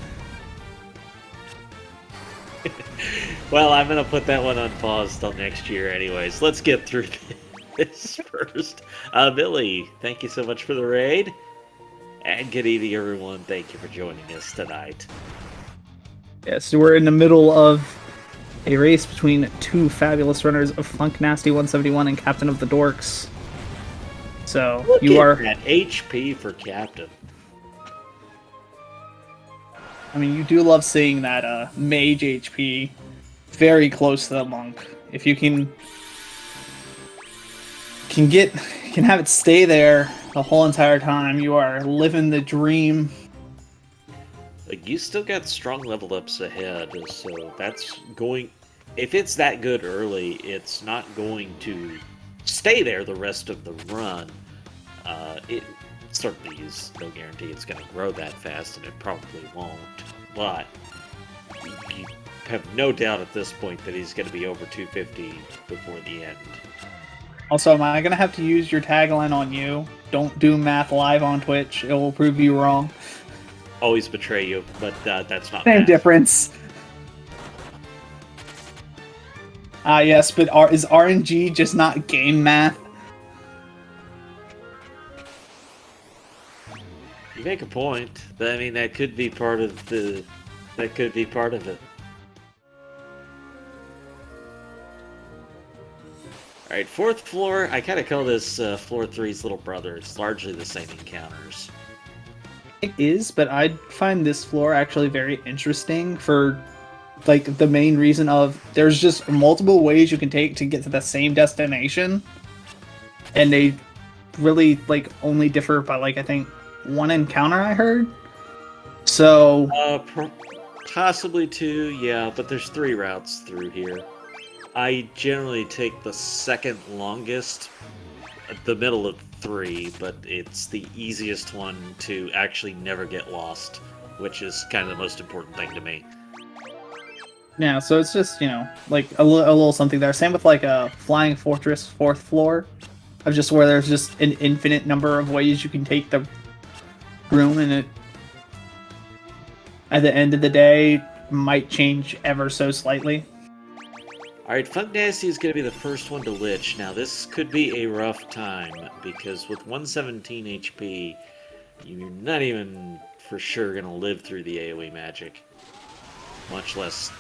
Well, I'm gonna put that one on pause till next year anyways. Let's get through this first. Billy, thank you so much for the raid. And good evening, everyone. Thank you for joining us tonight. Yes, we're in the middle of a race between two fabulous runners of Funknasty171 and Captain of the Dorks. So Look you at are that HP for Captain. I mean, you do love seeing that mage HP very close to the monk. If you can have it stay there the whole entire time, you are living the dream. Like, you still got strong level ups ahead, so that's going. If it's that good early, it's not going to stay there the rest of the run. It certainly is no guarantee it's going to grow that fast, and it probably won't. But you have no doubt at this point that he's going to be over 250 before the end. Also, am I going to have to use your tagline on you? Don't do math live on Twitch. It will prove you wrong. Always betray you, but that's not Same math. difference. Yes, but is RNG just not game math? You make a point. But, I mean, that could be part of the. That could be part of it. Alright, fourth floor. I kind of call this floor 3's little brother. It's largely the same encounters. It is, but I find this floor actually very interesting for, like, the main reason of there's just multiple ways you can take to get to the same destination, and they really, like, only differ by, like, I think one encounter I heard. So Possibly 2, yeah, but there's 3 routes through here. I generally take the second longest, the middle of 3, but it's the easiest one to actually never get lost, which is kind of the most important thing to me. yeah, so it's just, like a little something there. Same with like a Flying Fortress 4th floor, of just where there's just an infinite number of ways you can take the room, and it at the end of the day might change ever so slightly. Alright, Funknasty is going to be the first one to lich. Now, this could be a rough time, because with 117 HP, you're not even for sure going to live through the AoE magic. Much less...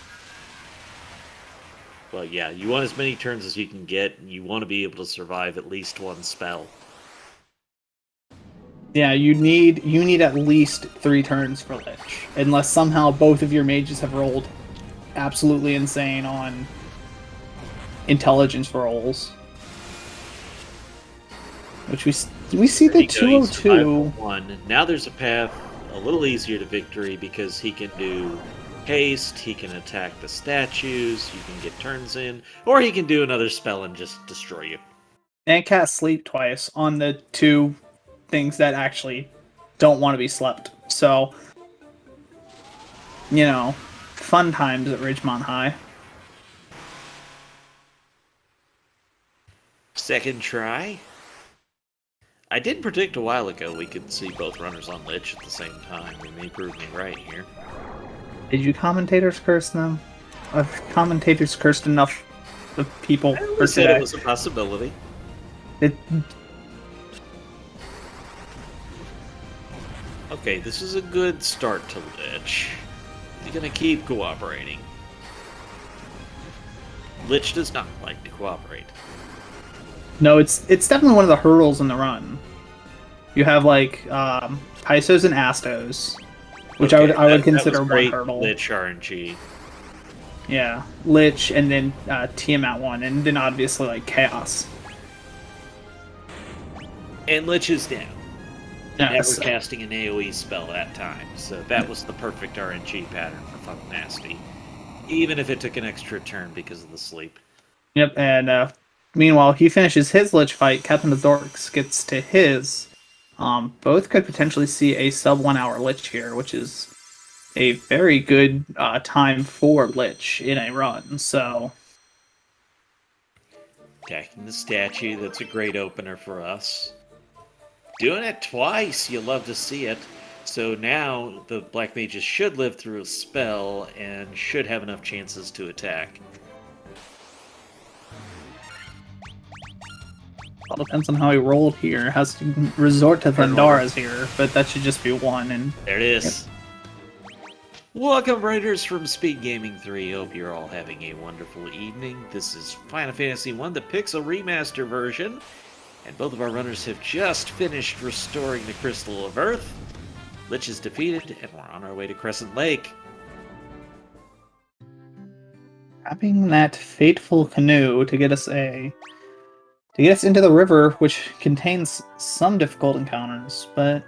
Well, yeah, you want as many turns as you can get, and you want to be able to survive at least one spell. Yeah, you need at least 3 turns for Lich, unless somehow both of your mages have rolled absolutely insane on intelligence rolls. Which we see the 202. Now there's a path a little easier to victory because he can do haste, he can attack the statues, you can get turns in, or he can do another spell and just destroy you. And cast sleep twice on the 2 things that actually don't want to be slept. So, fun times at Ridgemont High. Second try. I did predict a while ago we could see both runners on Lich at the same time, and they proved me right here. Did you commentators curse them? Have commentators cursed enough of people I said it was a possibility. Okay, this is a good start to Lich. He's gonna keep cooperating. Lich does not like to cooperate. No, it's definitely one of the hurdles in the run. You have like Pysos and Astos, which I would consider one hurdle. Lich RNG. Yeah, Lich, and then Tiamat 1, and then obviously like Chaos. And Lich is down. Yes. Never casting an AoE spell that time, so that was the perfect RNG pattern for Funknasty. Even if it took an extra turn because of the sleep. Yep, and meanwhile, he finishes his Lich fight, Captain of the Dorks gets to his. Both could potentially see a sub 1 hour Lich here, which is a very good time for Lich in a run, so... Attacking the statue, that's a great opener for us. Doing it twice. You love to see it. So now the black mages should live through a spell and should have enough chances to attack. All depends on how he rolled here. Has to resort to Thundara's here, but that should just be one. And there it is. Welcome, writers from SpeedGaming 3. Hope you're all having a wonderful evening. This is Final Fantasy 1, the Pixel Remaster version, and both of our runners have just finished restoring the Crystal of Earth. Lich is defeated, and we're on our way to Crescent Lake. Tapping that fateful canoe to get us into the river, which contains some difficult encounters, but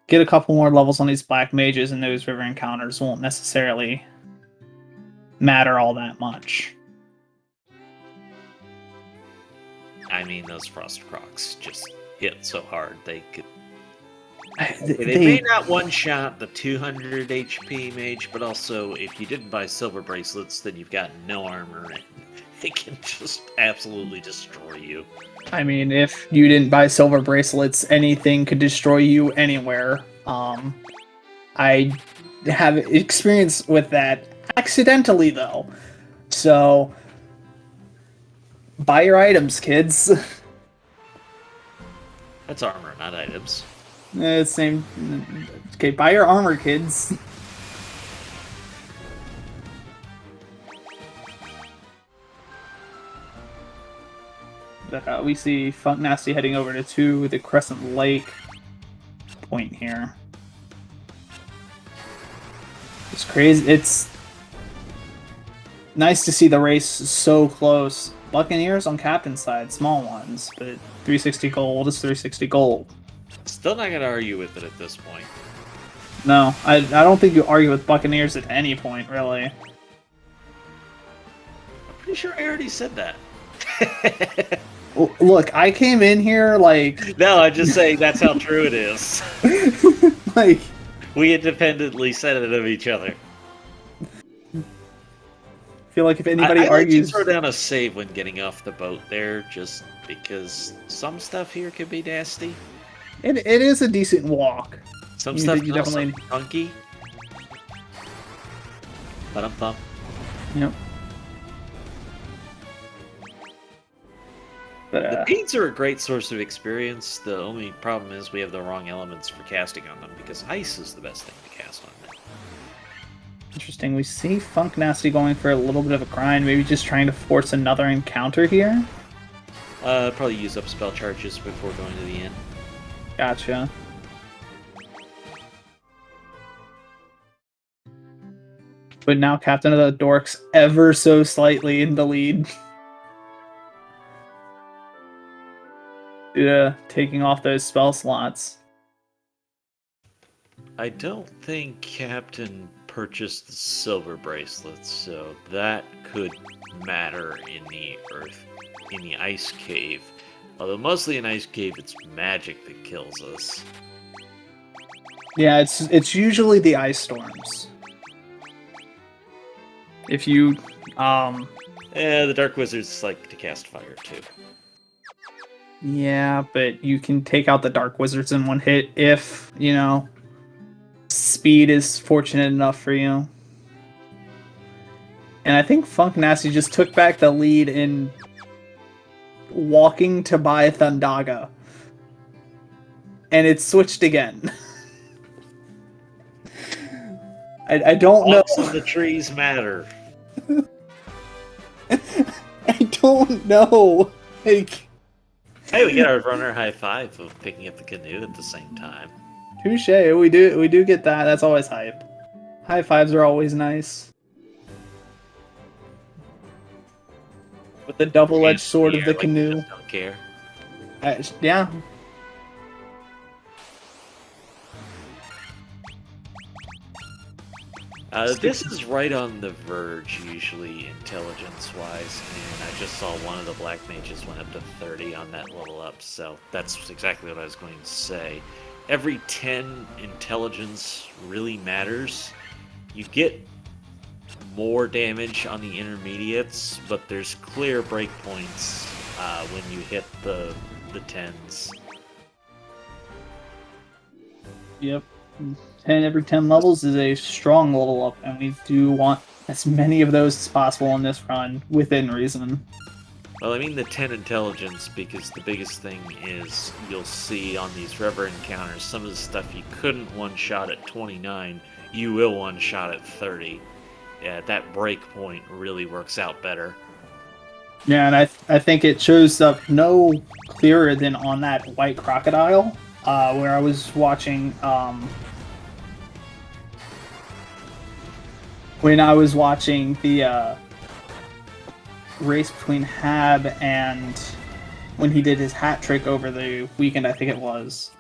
get a couple more levels on these black mages, and those river encounters won't necessarily matter all that much. I mean, those Frost Crocs just hit so hard they could. They may not one-shot the 200 HP mage, but also, if you didn't buy silver bracelets, then you've got no armor, and they can just absolutely destroy you. I mean, if you didn't buy silver bracelets, anything could destroy you anywhere. I have experience with that accidentally, though. So, buy your items, kids. That's armor, not items. Same. Okay, buy your armor, kids. We see Funknasty heading over to the Crescent Lake point here. It's crazy. It's nice to see the race so close. Buccaneers on captain's side, small ones, but 360 gold is 360 gold. Still not going to argue with it at this point. No, I don't think you argue with Buccaneers at any point, really. I'm pretty sure I already said that. Look, I came in here like... No, I'm just saying that's how true it is. Like... We independently said it of each other. I feel like if anybody I argues... like to throw down a save when getting off the boat there, just because some stuff here can be nasty. It is a decent walk. Some stuff you can also definitely be funky. But I'm thumb. Yep. But, the beads are a great source of experience. The only problem is we have the wrong elements for casting on them, because ice is the best thing to cast on them. Interesting. We see Funknasty going for a little bit of a grind, maybe just trying to force another encounter here. Probably use up spell charges before going to the end. Gotcha. But now Captain of the Dorks ever so slightly in the lead. Taking off those spell slots. I don't think Captain purchased the silver bracelets, so that could matter in the ice cave. Although mostly in ice cave, it's magic that kills us. Yeah, it's usually the ice storms. If you the dark wizards like to cast fire too. Yeah, but you can take out the dark wizards in one hit if, speed is fortunate enough for you. And I think Funknasty just took back the lead in walking to buy Thundaga. And it switched again. I don't know. Also, the trees matter. I don't know. Like... Hey, we get our runner high five of picking up the canoe at the same time. Touche, we do get that. That's always hype. High fives are always nice. With the double-edged sword of the canoe. Just don't care. Yeah. This is right on the verge, usually, intelligence-wise, and I just saw one of the black mages went up to 30 on that level up, so that's exactly what I was going to say. Every 10 intelligence really matters. You get more damage on the intermediates, but there's clear breakpoints when you hit the the 10s. Yep. 10 every 10 levels is a strong level up, and we do want as many of those as possible in this run, within reason. Well, I mean the 10 intelligence, because the biggest thing is you'll see on these river encounters, some of the stuff you couldn't one-shot at 29, you will one-shot at 30. Yeah, that break point really works out better. Yeah, and I think it shows up no clearer than on that white crocodile, where I was watching, when I was watching the race between Hab and when he did his hat trick over the weekend, I think it was.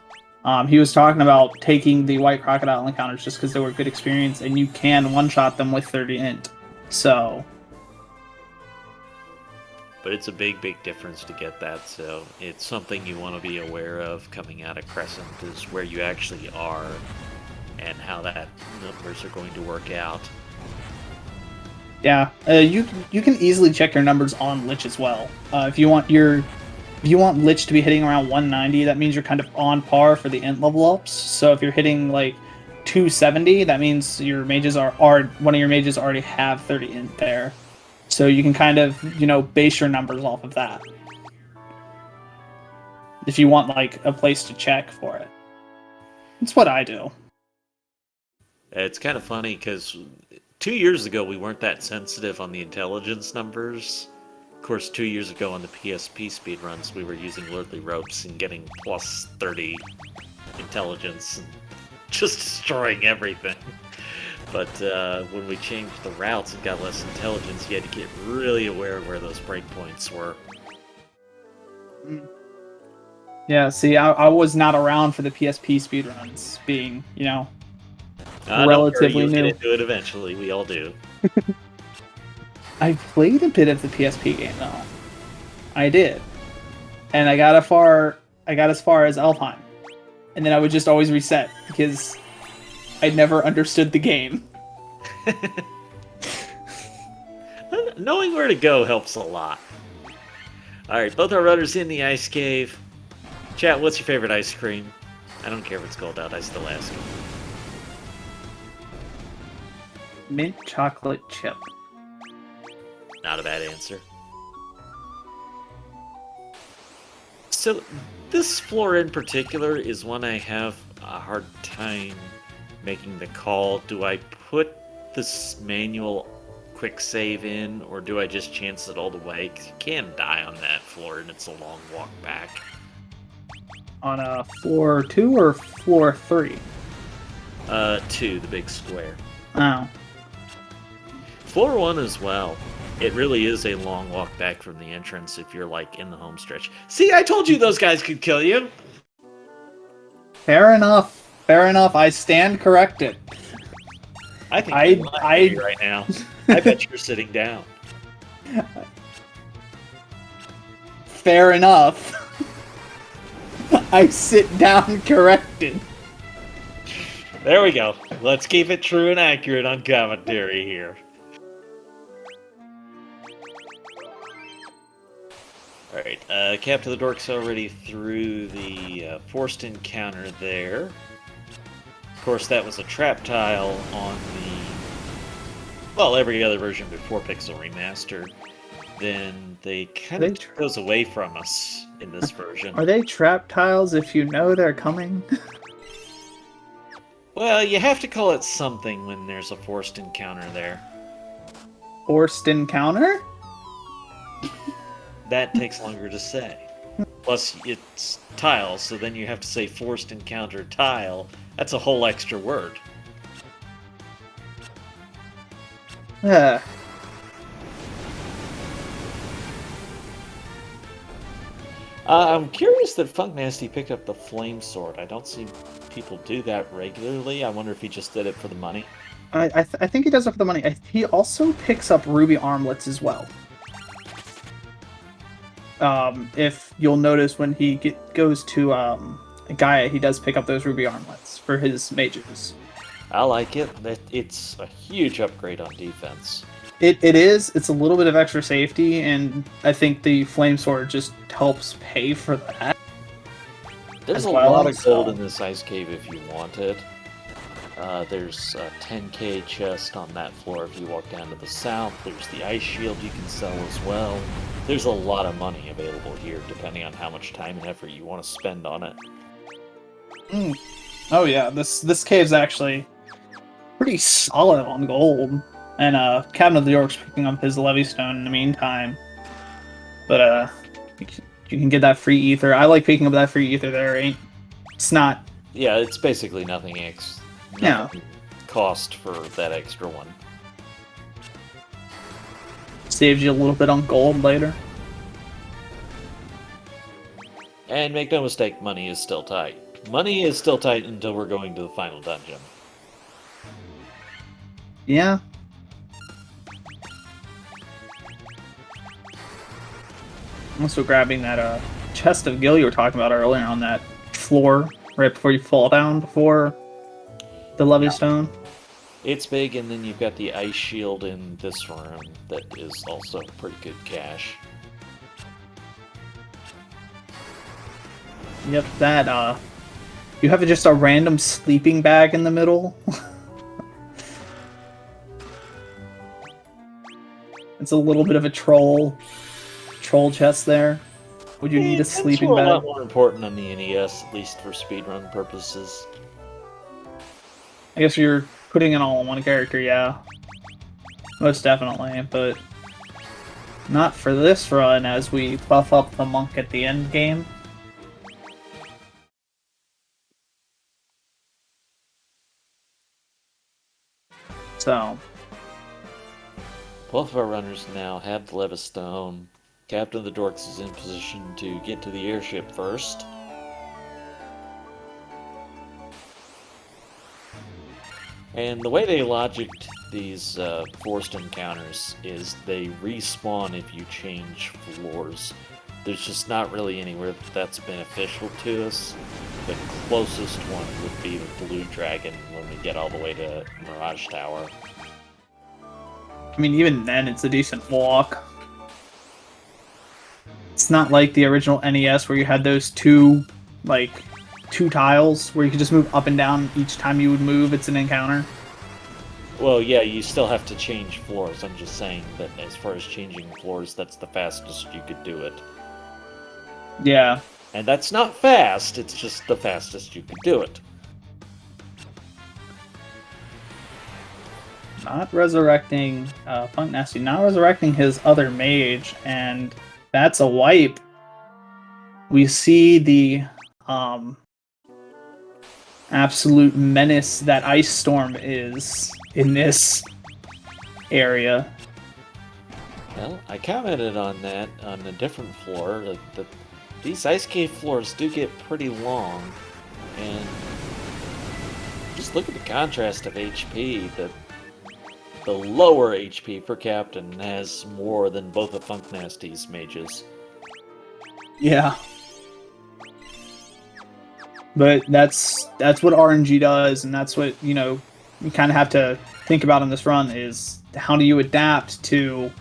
He was talking about taking the white crocodile encounters just because they were good experience, and you can one-shot them with 30 int. So... But it's a big, big difference to get that, so it's something you want to be aware of coming out of Crescent, is where you actually are and how that numbers are going to work out. Yeah, you can easily check your numbers on Lich as well. If you want Lich to be hitting around 190, that means you're kind of on par for the int level ups. So if you're hitting like 270, that means your mages are one of your mages already have 30 int there. So you can kind of, base your numbers off of that. If you want like a place to check for it. That's what I do. It's kind of funny because 2 years ago we weren't that sensitive on the intelligence numbers. Of course, 2 years ago on the PSP speedruns we were using Lordly Ropes and getting plus 30 intelligence and just destroying everything. But when we changed the routes and got less intelligence, you had to get really aware of where those breakpoints were. Yeah, see, I was not around for the PSP speedruns, being, relatively you'll new. Get into it eventually. We all do. I played a bit of the PSP game though. I did, and I got as far as Alfheim, and then I would just always reset because I never understood the game. Knowing where to go helps a lot. Alright, both our runners in the ice cave. Chat, what's your favorite ice cream? I don't care if it's cold out, I still ask. Mint chocolate chip. Not a bad answer. So, this floor in particular is one I have a hard time making the call. Do I put this manual quick save in, or do I just chance it all the way? Because you can die on that floor, and it's a long walk back. On floor 2 or floor 3? 2, the big square. Oh. Floor 1 as well. It really is a long walk back from the entrance if you're, like, in the home stretch. See, I told you those guys could kill you! Fair enough. Fair enough. I stand corrected. I think you're lying to me right now. I bet you're sitting down. Fair enough. I sit down corrected. There we go. Let's keep it true and accurate on commentary here. Alright, CaptoftheDorks already threw the forced encounter there. Of course, that was a trap tile on every other version before Pixel Remaster. Then they kind of took those away from us in this version. Are they trap tiles if you know they're coming? Well, you have to call it something when there's a forced encounter there. Forced encounter? That takes longer to say. Plus, it's tiles, so then you have to say forced encounter tile. That's a whole extra word. I'm curious that Funknasty picked up the flame sword. I don't see people do that regularly. I wonder if he just did it for the money. I think he does it for the money. He also picks up ruby armlets as well. If you'll notice when he goes to Gaia, he does pick up those ruby armlets for his mages. I like it. It's a huge upgrade on defense. It is. It's a little bit of extra safety, and I think the flame sword just helps pay for that. There's as a well, lot of gold so- in this ice cave if you want it. There's a 10k chest on that floor if you walk down to the south. There's the ice shield you can sell as well. There's a lot of money available here, depending on how much time and effort you want to spend on it. Oh yeah, this cave's actually pretty solid on gold. And CaptoftheDorks picking up his Levystone in the meantime. But you can get that free ether. I like picking up that free ether there. It's not. Yeah, it's basically nothing cost for that extra one. Saves you a little bit on gold later. And make no mistake, money is still tight. Money is still tight until we're going to the final dungeon. Yeah. Also grabbing that chest of gil you were talking about earlier on that floor right before you fall down before the Levystone. It's big, and then you've got the ice shield in this room that is also pretty good cash. Yep, that you have just a random sleeping bag in the middle. It's a little bit of a troll chest there. Would you need a sleeping It's a bag? lot more important on the NES, at least for speedrun purposes. I guess you're putting it all in one character, yeah. Most definitely, but not for this run as we buff up the monk at the end game. So, Both of our runners now have the Levystone. Captain of the Dorks is in position to get to the airship first. And the way they logicked these forced encounters is they respawn if you change floors. There's just not really anywhere that's beneficial to us. The closest one would be the Blue Dragon when we get all the way to Mirage Tower. I mean, even then, it's a decent walk. It's not like the original NES where you had those two tiles where you could just move up and down each time you would move. It's an encounter. Well, yeah, you still have to change floors. I'm just saying that as far as changing floors, that's the fastest you could do it. Yeah. And that's not fast, it's just the fastest you could do it. Not resurrecting Funknasty, not resurrecting his other mage, and that's a wipe. We see the absolute menace that Ice Storm is in this area. Well, I commented on that on a different floor. These ice cave floors do get pretty long, and just look at the contrast of HP. The lower HP for Captain has more than both of Funknasty's mages. Yeah. But that's what RNG does, and that's what, you kind of have to think about in this run is how do you adapt to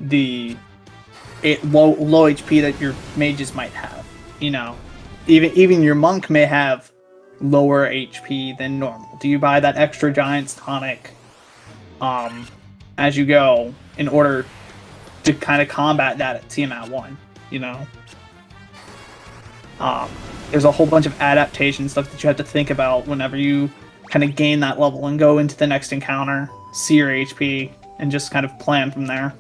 the low HP that your mages might have. Even your monk may have lower HP than normal. Do you buy that extra Giant's tonic as you go in order to kind of combat that at Tiamat 1, There's a whole bunch of adaptation stuff that you have to think about whenever you kind of gain that level and go into the next encounter, see your HP, and just kind of plan from there.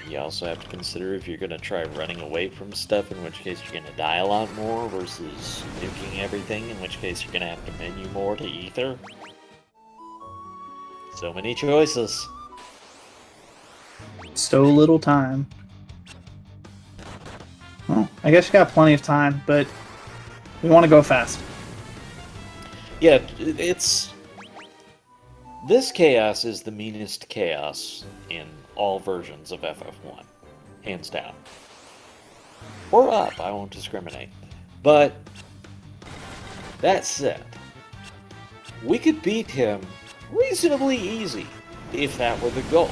You also have to consider if you're going to try running away from stuff, in which case you're going to die a lot more, versus nuking everything, in which case you're going to have to menu more to ether. So many choices. So little time. Well, I guess you got plenty of time, but we want to go fast. Yeah, this chaos is the meanest chaos in all versions of FF1. Hands down. Or up, I won't discriminate. But, that said, we could beat him reasonably easy, if that were the goal.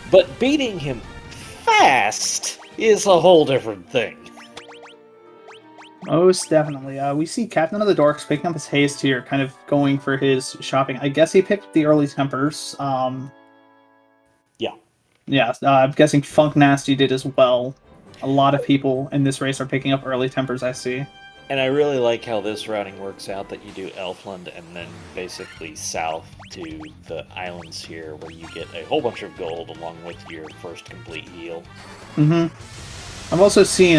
But beating him fast is a whole different thing. Most definitely. We see Captain of the Dorks picking up his haste here, kind of going for his shopping. I guess he picked the early tempers. Yeah. Yeah, I'm guessing Funknasty did as well. A lot of people in this race are picking up early tempers, I see. And I really like how this routing works out, that you do Elfland and then basically south to the islands here, where you get a whole bunch of gold along with your first complete heal. I've also seen,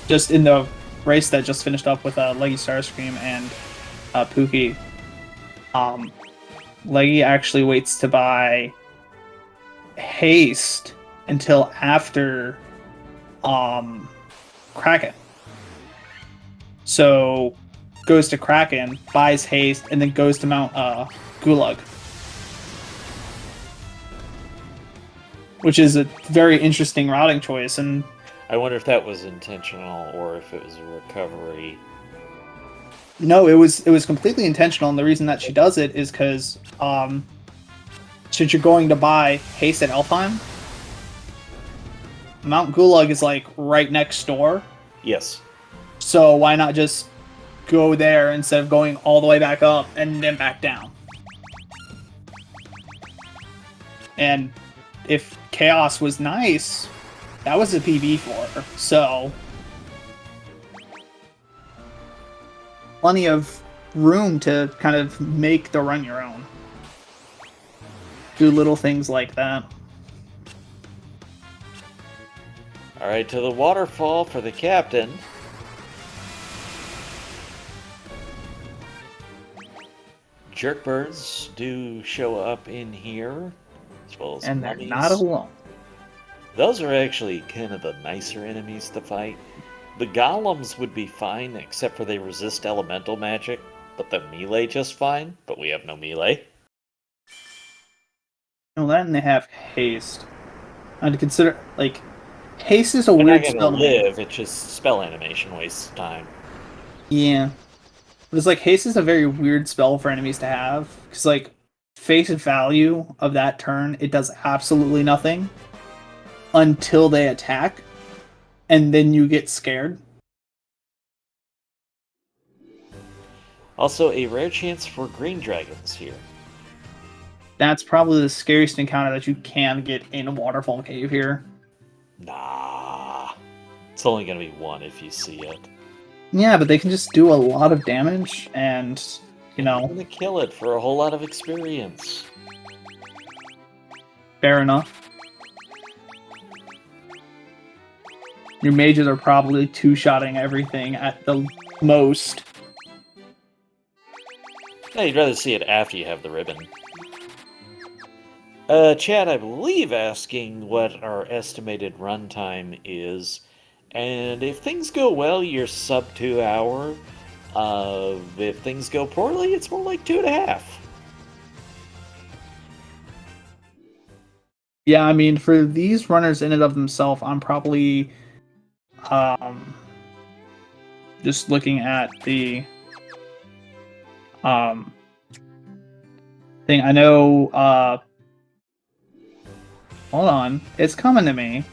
just in the race that just finished up with Leggy Starscream and Pookie, Leggy actually waits to buy haste until after Kraken. So goes to Kraken, buys haste, and then goes to Mount Gulag. Which is a very interesting routing choice, and I wonder if that was intentional or if it was a recovery. no, it was completely intentional, and the reason that she does it is because since you're going to buy haste at Elfheim, Mount Gulag is like right next door. Yes. So why not just go there instead of going all the way back up and then back down? And if Chaos was nice, that was a PB for her. So plenty of room to kind of make the run your own. Do little things like that. Alright, to the waterfall for the captain. Jerkbirds do show up in here, as well as And they're mummies. not alone. Those are actually kind of the nicer enemies to fight. The golems would be fine, except for they resist elemental magic, but the melee just fine, but we have no melee. No, that and they have haste. And to consider, like, haste is a They're weird not spell. gonna live, it's just spell animation wastes time. Yeah. But it's like, haste is a very weird spell for enemies to have. Because, like, face value of that turn, it does absolutely nothing until they attack. And then you get scared. Also, a rare chance for green dragons here. That's probably the scariest encounter that you can get in a waterfall cave here. Nah. It's only gonna be one if you see it. Yeah, but they can just do a lot of damage, and, you I'm know, gonna kill it for a whole lot of experience. fair enough. Your mages are probably two-shotting everything at the most. Yeah, you'd rather see it after you have the ribbon. Chad, I believe, asking what our estimated runtime is, and if things go well, you're sub 2 hour. If things go poorly, it's more like 2.5. Yeah, I mean, for these runners in and of themselves, I'm probably just looking at the thing. I know, hold on, it's coming to me.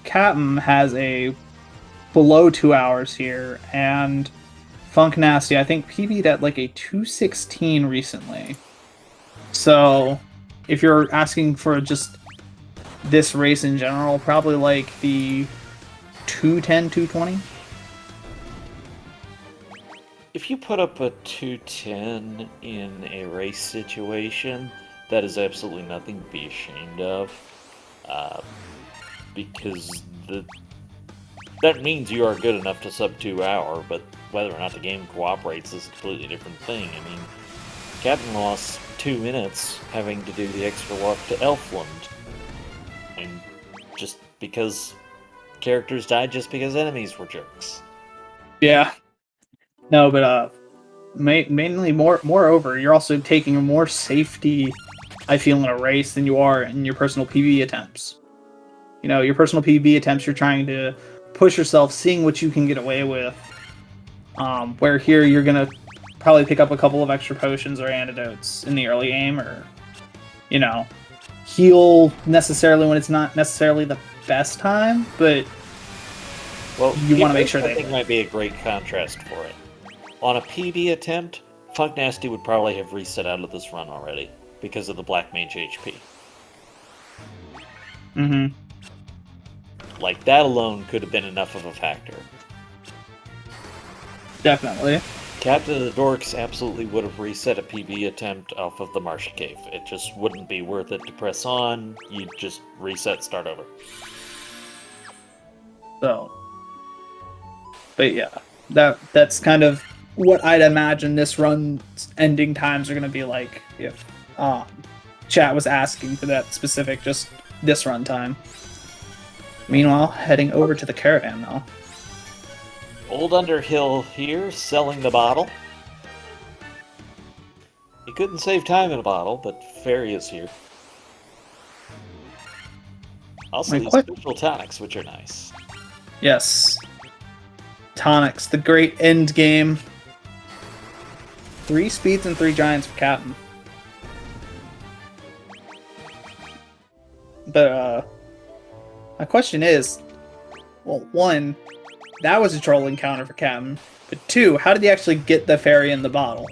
Captain has a below 2 hours here, and Funknasty, I think, PB'd at like a 2:16 recently. So, if you're asking for just this race in general, probably like the 2:10, 2:20. If you put up a 210 in a race situation, that is absolutely nothing to be ashamed of. Because that means you are good enough to sub 2 hour, but whether or not the game cooperates is a completely different thing. I mean, Captain lost 2 minutes having to do the extra walk to Elfland. And just because characters died just because enemies were jerks. Yeah. No, but mainly moreover, you're also taking more safety, I feel, in a race than you are in your personal PvE attempts. You know, your personal PvE attempts, you're trying to push yourself, seeing what you can get away with. Where here you're gonna probably pick up a couple of extra potions or antidotes in the early game, or, you know, heal necessarily when it's not necessarily the best time, but Well, you want to make sure I they think hit. might be a great contrast for it. On a PB attempt, Funknasty would probably have reset out of this run already because of the Black Mage HP. Mm-hmm. Like, that alone could have been enough of a factor. Definitely. Captain of the Dorks absolutely would have reset a PB attempt off of the Marsh Cave. It just wouldn't be worth it to press on. You'd just reset, start over. So, but yeah, that's kind of what I'd imagine this run's ending times are going to be like if chat was asking for that specific just this run time. Meanwhile, heading over to the caravan though. Old Underhill here, selling the bottle. He couldn't save time in a bottle, but Fairy is here. Also, these special tonics, which are nice. Yes. Tonics, the great end game. 3 speeds and 3 giants for Captain. But, my question is, well, 1, that was a troll encounter for Captain, but 2, how did he actually get the fairy in the bottle?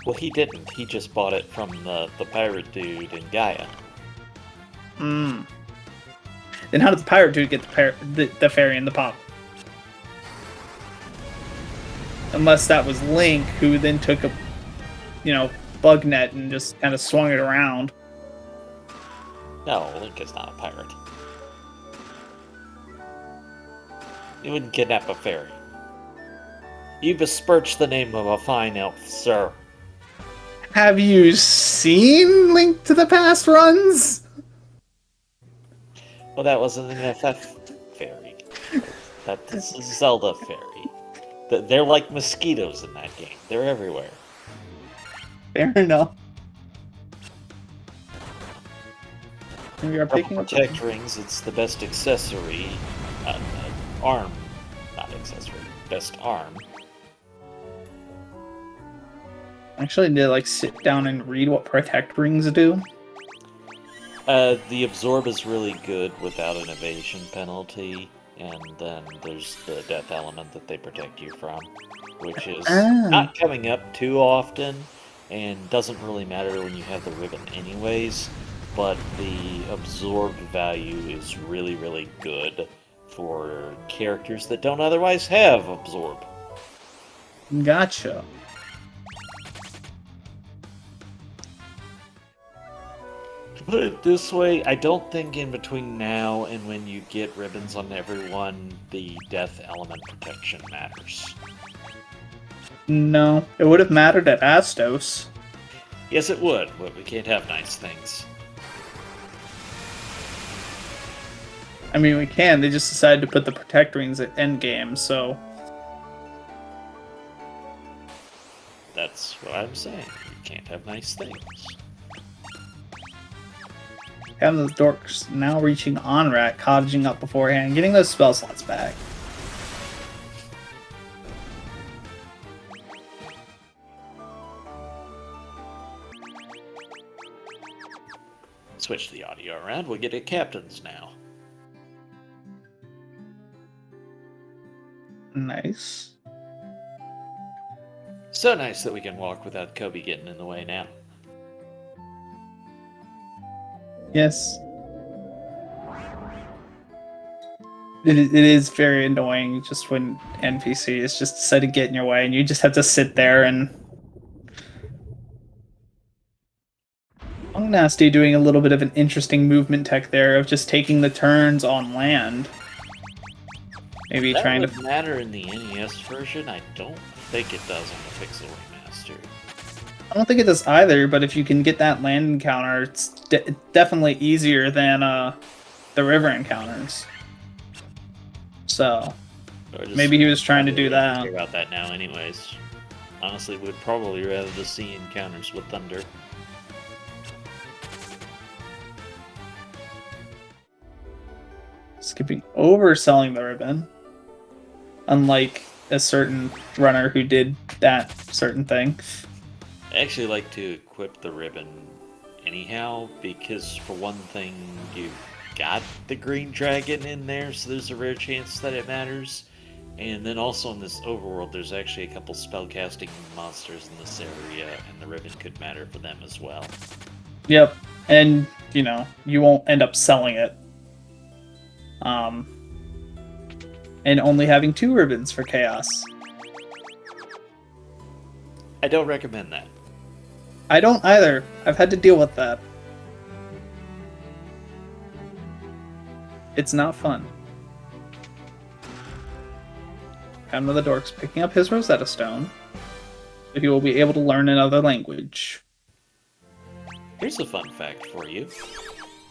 Well, he didn't. He just bought it from the pirate dude in Gaia. Hmm. Then how did the pirate dude get the fairy in the bottle? Unless that was Link, who then took a, bug net and just kind of swung it around. No, Link is not a pirate. He wouldn't kidnap a fairy. You besmirch the name of a fine elf, sir. Have you seen Link to the Past runs? Well, that wasn't an FF fairy. This is Zelda fairy. They're like mosquitoes in that game. They're everywhere. Fair enough. We are picking up protect rings. It's the best accessory. Arm, not accessory. Best arm. Actually, need to sit down and read what protect rings do. The absorb is really good without an evasion penalty, and then there's the death element that they protect you from, which is not coming up too often, and doesn't really matter when you have the ribbon anyways, but the absorbed value is really, really good for characters that don't otherwise have absorb. Gotcha. To put it this way, I don't think in between now and when you get ribbons on everyone, the death element protection matters. No, it would have mattered at Astos. Yes, it would, but we can't have nice things. I mean, we can. They just decided to put the protect rings at endgame, so... That's what I'm saying. You can't have nice things. Having those dorks now reaching Onrat, cottaging up beforehand, getting those spell slots back. Switch the audio around, we'll get it captains now. Nice. So nice that we can walk without Kobe getting in the way now. Yes. It is very annoying just when NPCs just decide to get in your way and you just have to sit there and... Funknasty doing a little bit of an interesting movement tech there of just taking the turns on land. Maybe that trying would to... matter in the NES version. I don't think it does on the Pixel Remaster. I don't think it does either, but if you can get that land encounter, it's definitely easier than the river encounters. So, maybe he was trying to do that. About that now, anyways. Honestly, would probably rather just see encounters with thunder. Skipping over selling the ribbon, unlike a certain runner who did that certain thing. I actually like to equip the ribbon anyhow, because for one thing, you got the green dragon in there, so there's a rare chance that it matters. And then also in this overworld, there's actually a couple spellcasting monsters in this area, and the ribbon could matter for them as well. Yep, and you know, you won't end up selling it. And only having 2 ribbons for chaos. I don't recommend that. I don't either. I've had to deal with that. It's not fun. CaptoftheDorks picking up his Rosetta Stone, so he will be able to learn another language. Here's a fun fact for you.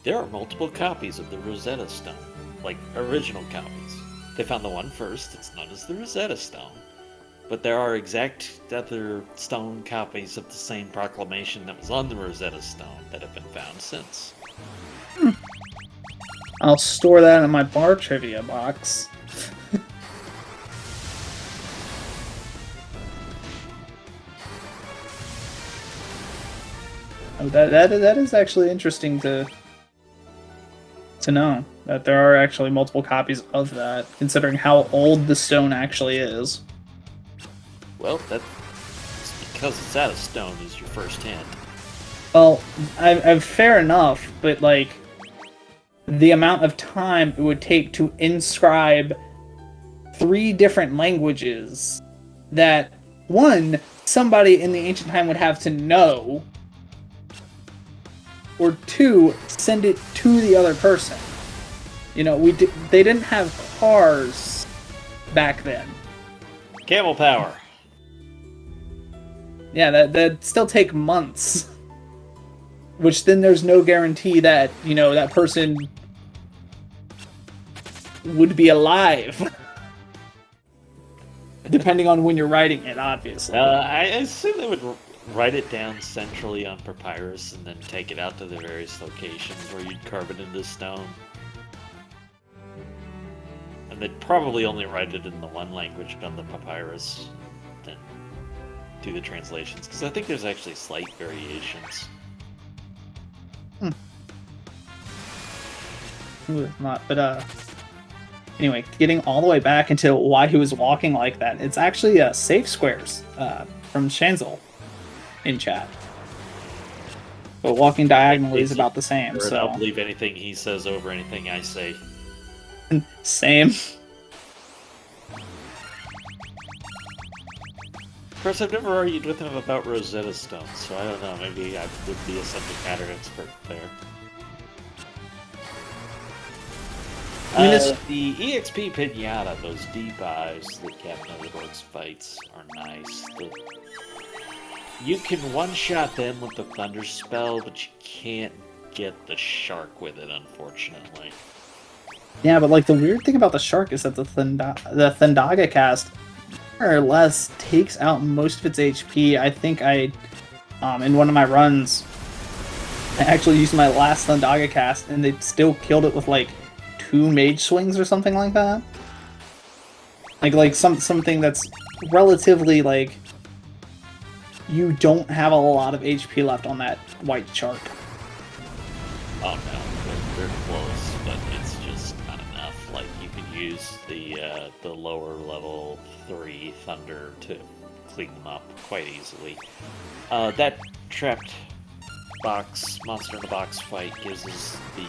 There are multiple copies of the Rosetta Stone, like original copies. They found the one first, it's known as the Rosetta Stone. But there are exact other stone copies of the same proclamation that was on the Rosetta Stone that have been found since. I'll store that in my bar trivia box. Oh, that is actually interesting to know that there are actually multiple copies of that, considering how old the stone actually is. Well, that's because it's out of stone is your first hint. Well, I'm fair enough, but like the amount of time it would take to inscribe 3 different languages that, one, somebody in the ancient time would have to know, or 2, send it to the other person. You know, they didn't have cars back then. Camel power. Yeah, that'd still take months. Which then there's no guarantee that, you know, that person would be alive. Depending on when you're writing it, obviously. I assume they would write it down centrally on papyrus and then take it out to the various locations where you'd carve it into stone. And they'd probably only write it in the one language on the papyrus, then do the translations, because I think there's actually slight variations. Ooh, not, but anyway, getting all the way back into why he was walking like that, it's actually safe squares from Shanzel in chat. But walking diagonally is about the same, so... I'll believe anything he says over anything I say. Same. Of course, I've never argued with him about Rosetta Stone, so I don't know, maybe I would be a subject matter expert there. I mean, the EXP Pinata, those deep eyes that CaptoftheDorks fights are nice. You can one-shot them with the Thunder Spell, but you can't get the shark with it, unfortunately. Yeah, but like the weird thing about the shark is that the Thundaga cast more or less takes out most of its HP. I think in one of my runs, I actually used my last Thundaga cast, and they still killed it with like 2 mage swings or something like that. Like something that's relatively like you don't have a lot of HP left on that white shark. Oh no, they're close, but it's just not enough. Like you could use the lower level 3 Thunder to clean them up quite easily. That trapped box monster in the box fight gives us the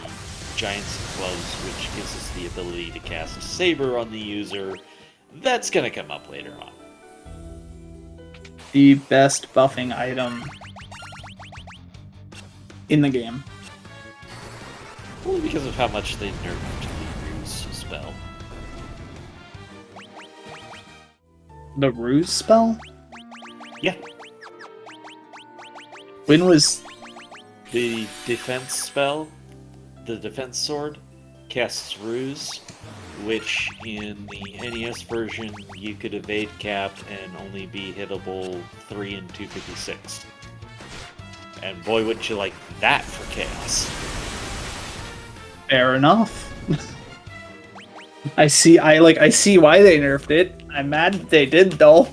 Giant's Close, which gives us the ability to cast Saber on the user. That's gonna come up later on. The best buffing item in the game. Only because of how much they nerfed the Ruse spell. The Ruse spell? Yeah. When was... The defense spell, the defense sword, casts Ruse, which in the NES version you could evade capped and only be hittable 3 and 256. And boy, wouldn't you like that for Chaos. Fair enough. I see why they nerfed it. I'm mad that they did though.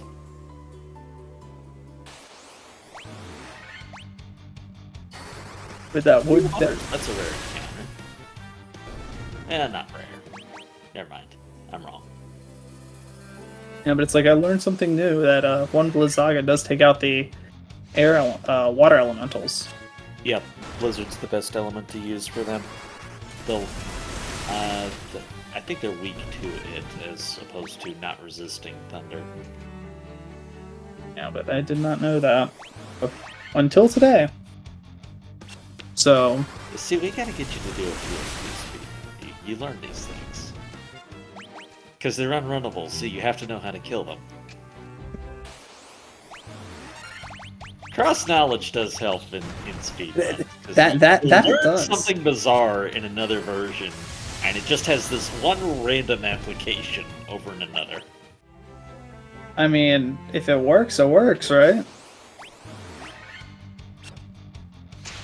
But that would That's a rare encounter. Not rare. Never mind. I'm wrong. Yeah, but it's like I learned something new that one Blizzaga does take out the water elementals. Yep, Blizzard's the best element to use for them. They'll, I think they're weak to it as opposed to not resisting thunder. Yeah, but I did not know that until today. So, See, we gotta get you to do a few of these. You learn these things. Because they're unrunnable, so you have to know how to kill them. Cross knowledge does help in speedrun. That does. Something bizarre in another version, and it just has this one random application over in another. I mean, if it works, right?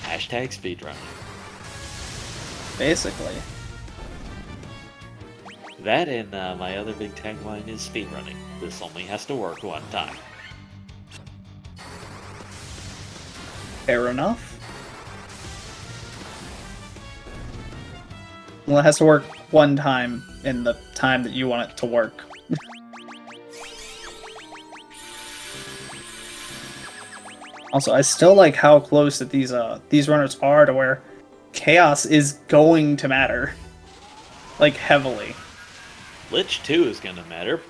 Hashtag speedrun. Basically. That and my other big tagline is speedrunning. This only has to work one time. Fair enough. Well, it has to work one time in the time that you want it to work. Also, I still like how close that these runners are to where chaos is going to matter, like heavily. Lich 2 is going to matter.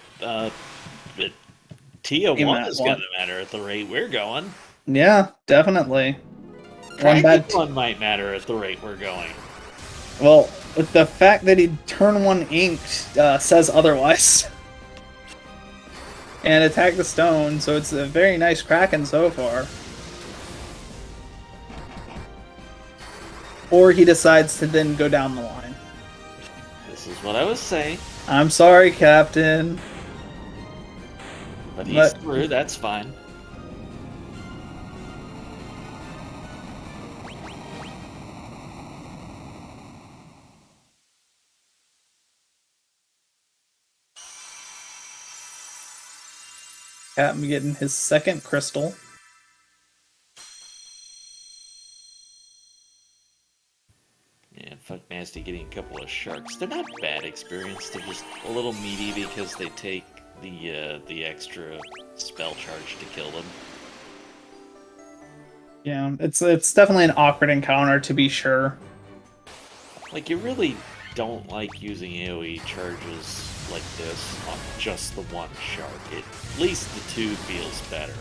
Tia 1 is going to matter at the rate we're going. Yeah, definitely. One might matter at the rate we're going. Well, with the fact that he turn 1 inked says otherwise. And attack the stone, so it's a very nice Kraken so far. Or he decides to then go down the line. This is what I was saying. I'm sorry, Captain. But he's through, that's fine. Captain getting his second crystal. Yeah, Funknasty getting a couple of sharks. They're not bad experience. They're just a little meaty because they take the extra spell charge to kill them. Yeah, it's definitely an awkward encounter to be sure. Like, you really don't like using AoE charges like this on just the one shark. At least the 2 feels better.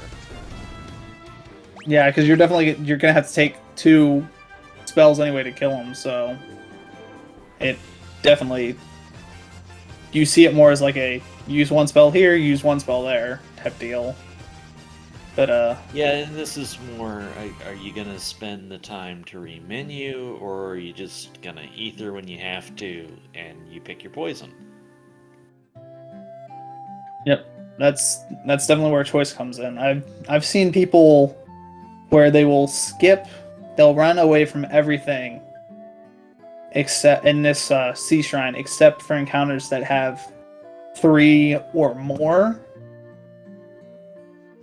Yeah, because you're gonna have to take 2 spells anyway to kill him, so it definitely, you see it more as like a use 1 spell here, use 1 spell there type deal. But yeah, and this is more, are you gonna spend the time to re-menu, or are you just gonna ether when you have to and you pick your poison? Yep, that's definitely where choice comes in. I've seen people where they will they'll run away from everything except in this sea shrine, except for encounters that have 3 or more,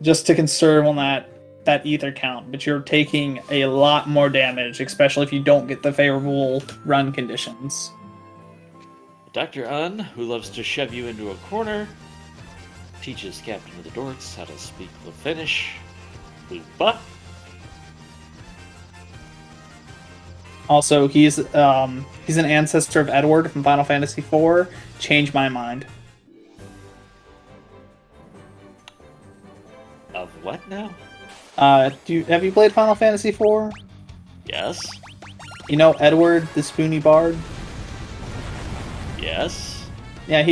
just to conserve on that ether count. But you're taking a lot more damage, especially if you don't get the favorable run conditions. Dr. Un, who loves to shove you into a corner, teaches Captain of the Dorks how to speak the Finnish. Boopa. Also, he's an ancestor of Edward from Final Fantasy IV. Change my mind. Of what now? Have you played Final Fantasy IV? Yes. You know Edward, the Spoony Bard? Yes. Yeah,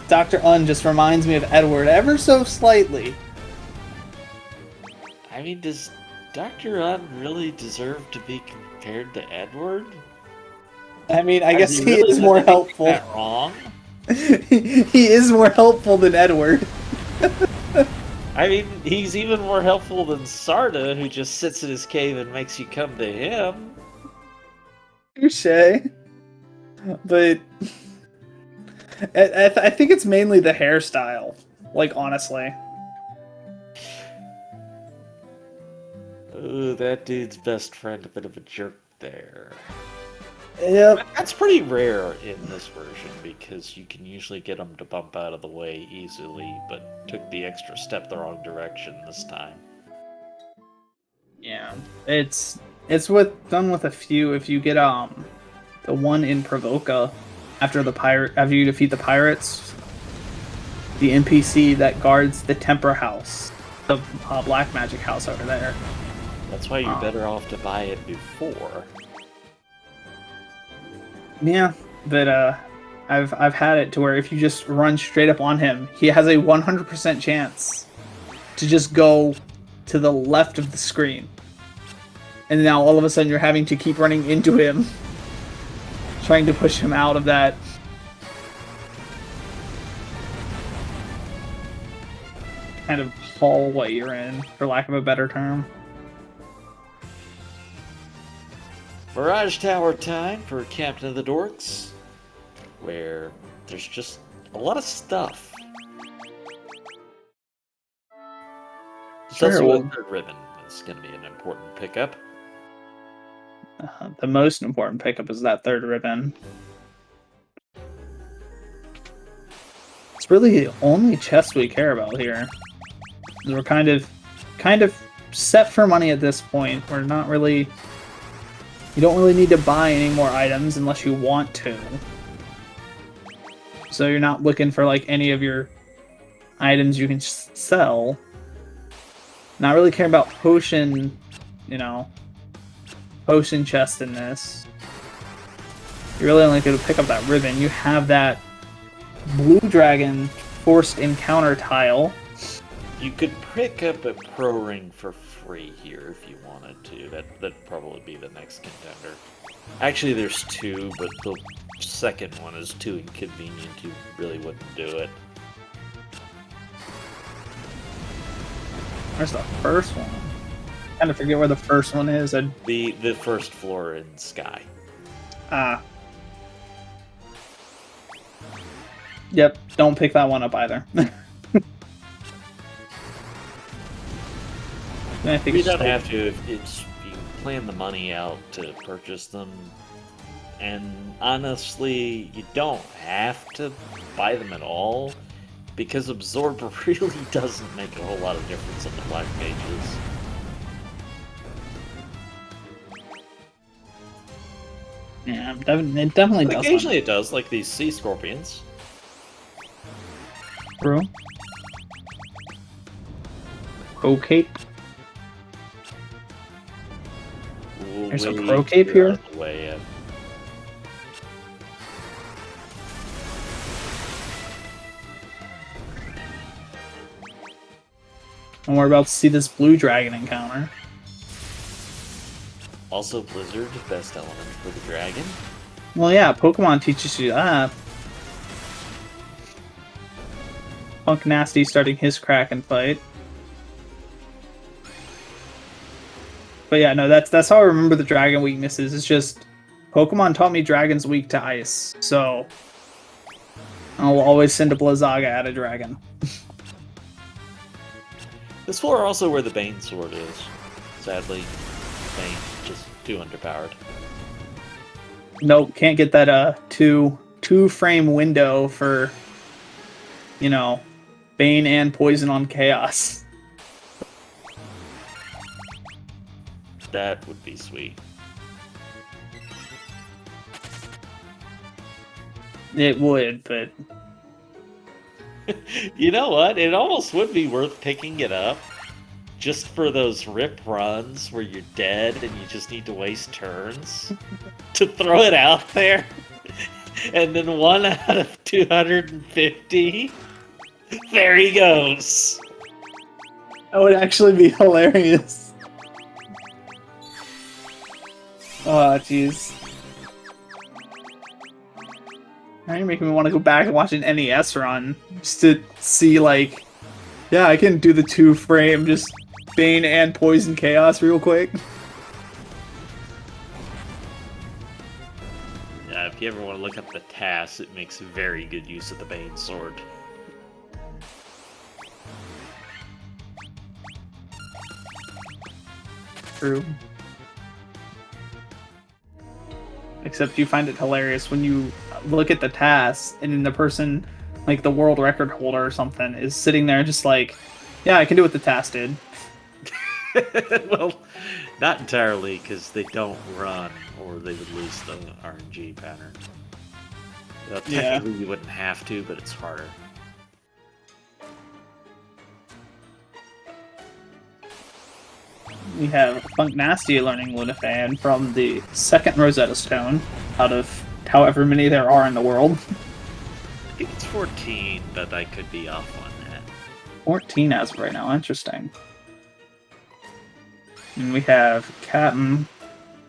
Dr. Un just reminds me of Edward ever so slightly. I mean, does Dr. Un really deserve to be compared to Edward? I mean, I guess he really is more helpful. That wrong? He is more helpful than Edward. I mean, he's even more helpful than Sarda, who just sits in his cave and makes you come to him. Touché. But I think it's mainly the hairstyle. Like, honestly. Ooh, that dude's best friend, a bit of a jerk there. Yep. That's pretty rare in this version because you can usually get them to bump out of the way easily, but took the extra step the wrong direction this time. Yeah, it's done with a few. If you get the one in Provoca after you defeat the pirates, the NPC that guards the Temper House, the black magic house over there. That's why you're better off to buy it before. Yeah, but I've had it to where if you just run straight up on him, he has a 100% chance to just go to the left of the screen. And now all of a sudden you're having to keep running into him, trying to push him out of that. Kind of hallway you're in, for lack of a better term. Mirage Tower time for Captain of the Dorks, where there's just a lot of stuff. There's also a third ribbon. It's going to be an important pickup. The most important pickup is that third ribbon. It's really the only chest we care about here. We're kind of set for money at this point. We're not really... You don't really need to buy any more items unless you want to. So you're not looking for like any of your items you can sell. Not really caring about potion, potion chest in this. You're really only going to pick up that ribbon. You have that blue dragon forced encounter tile. You could pick up a pro ring for free here if you wanted to. That'd probably be the next contender. Actually, there's two, but the second one is too inconvenient. You really wouldn't do it. Where's the first one? I kind of forget where the first one is. The first floor in Sky. Ah. Yep, don't pick that one up either. I think You don't have to if you plan the money out to purchase them. And honestly, you don't have to buy them at all, because Absorb really doesn't make a whole lot of difference on the Black Mages. Yeah, it definitely does. Occasionally it does, like these sea scorpions. True. Okay. There's a pro cape here. And we're about to see this blue dragon encounter. Also Blizzard, best element for the dragon. Well, yeah, Pokemon teaches you that. Funknasty starting his Kraken fight. But yeah, no, that's how I remember the dragon weaknesses. It's just Pokemon taught me dragon's weak to ice, so I'll always send a Blizzaga at a dragon. This floor also where the Bane sword is. Sadly, Bane just too underpowered. Nope, can't get that two frame window for Bane and Poison on Chaos. That would be sweet. It would, but you know what? It almost would be worth picking it up just for those rip runs where you're dead and you just need to waste turns to throw it out there. And then 1 out of 250, there he goes. That would actually be hilarious. Oh, jeez. Now you're making me want to go back and watch an NES run just to see, like, yeah, I can do the 2 frame, just Bane and Poison Chaos real quick. Yeah, if you ever want to look up the TAS, it makes very good use of the Bane sword. True. except you find it hilarious when you look at the tasks and then the person, like the world record holder or something, is sitting there just like, yeah, I can do what the task did. Well, not entirely, because they don't run, or they would lose the RNG pattern. Well, technically, you wouldn't have to, but it's harder. We have Funknasty learning Lunafan from the second Rosetta Stone out of however many there are in the world. I think it's 14, but I could be off on that. 14 as of right now. Interesting. And we have Captain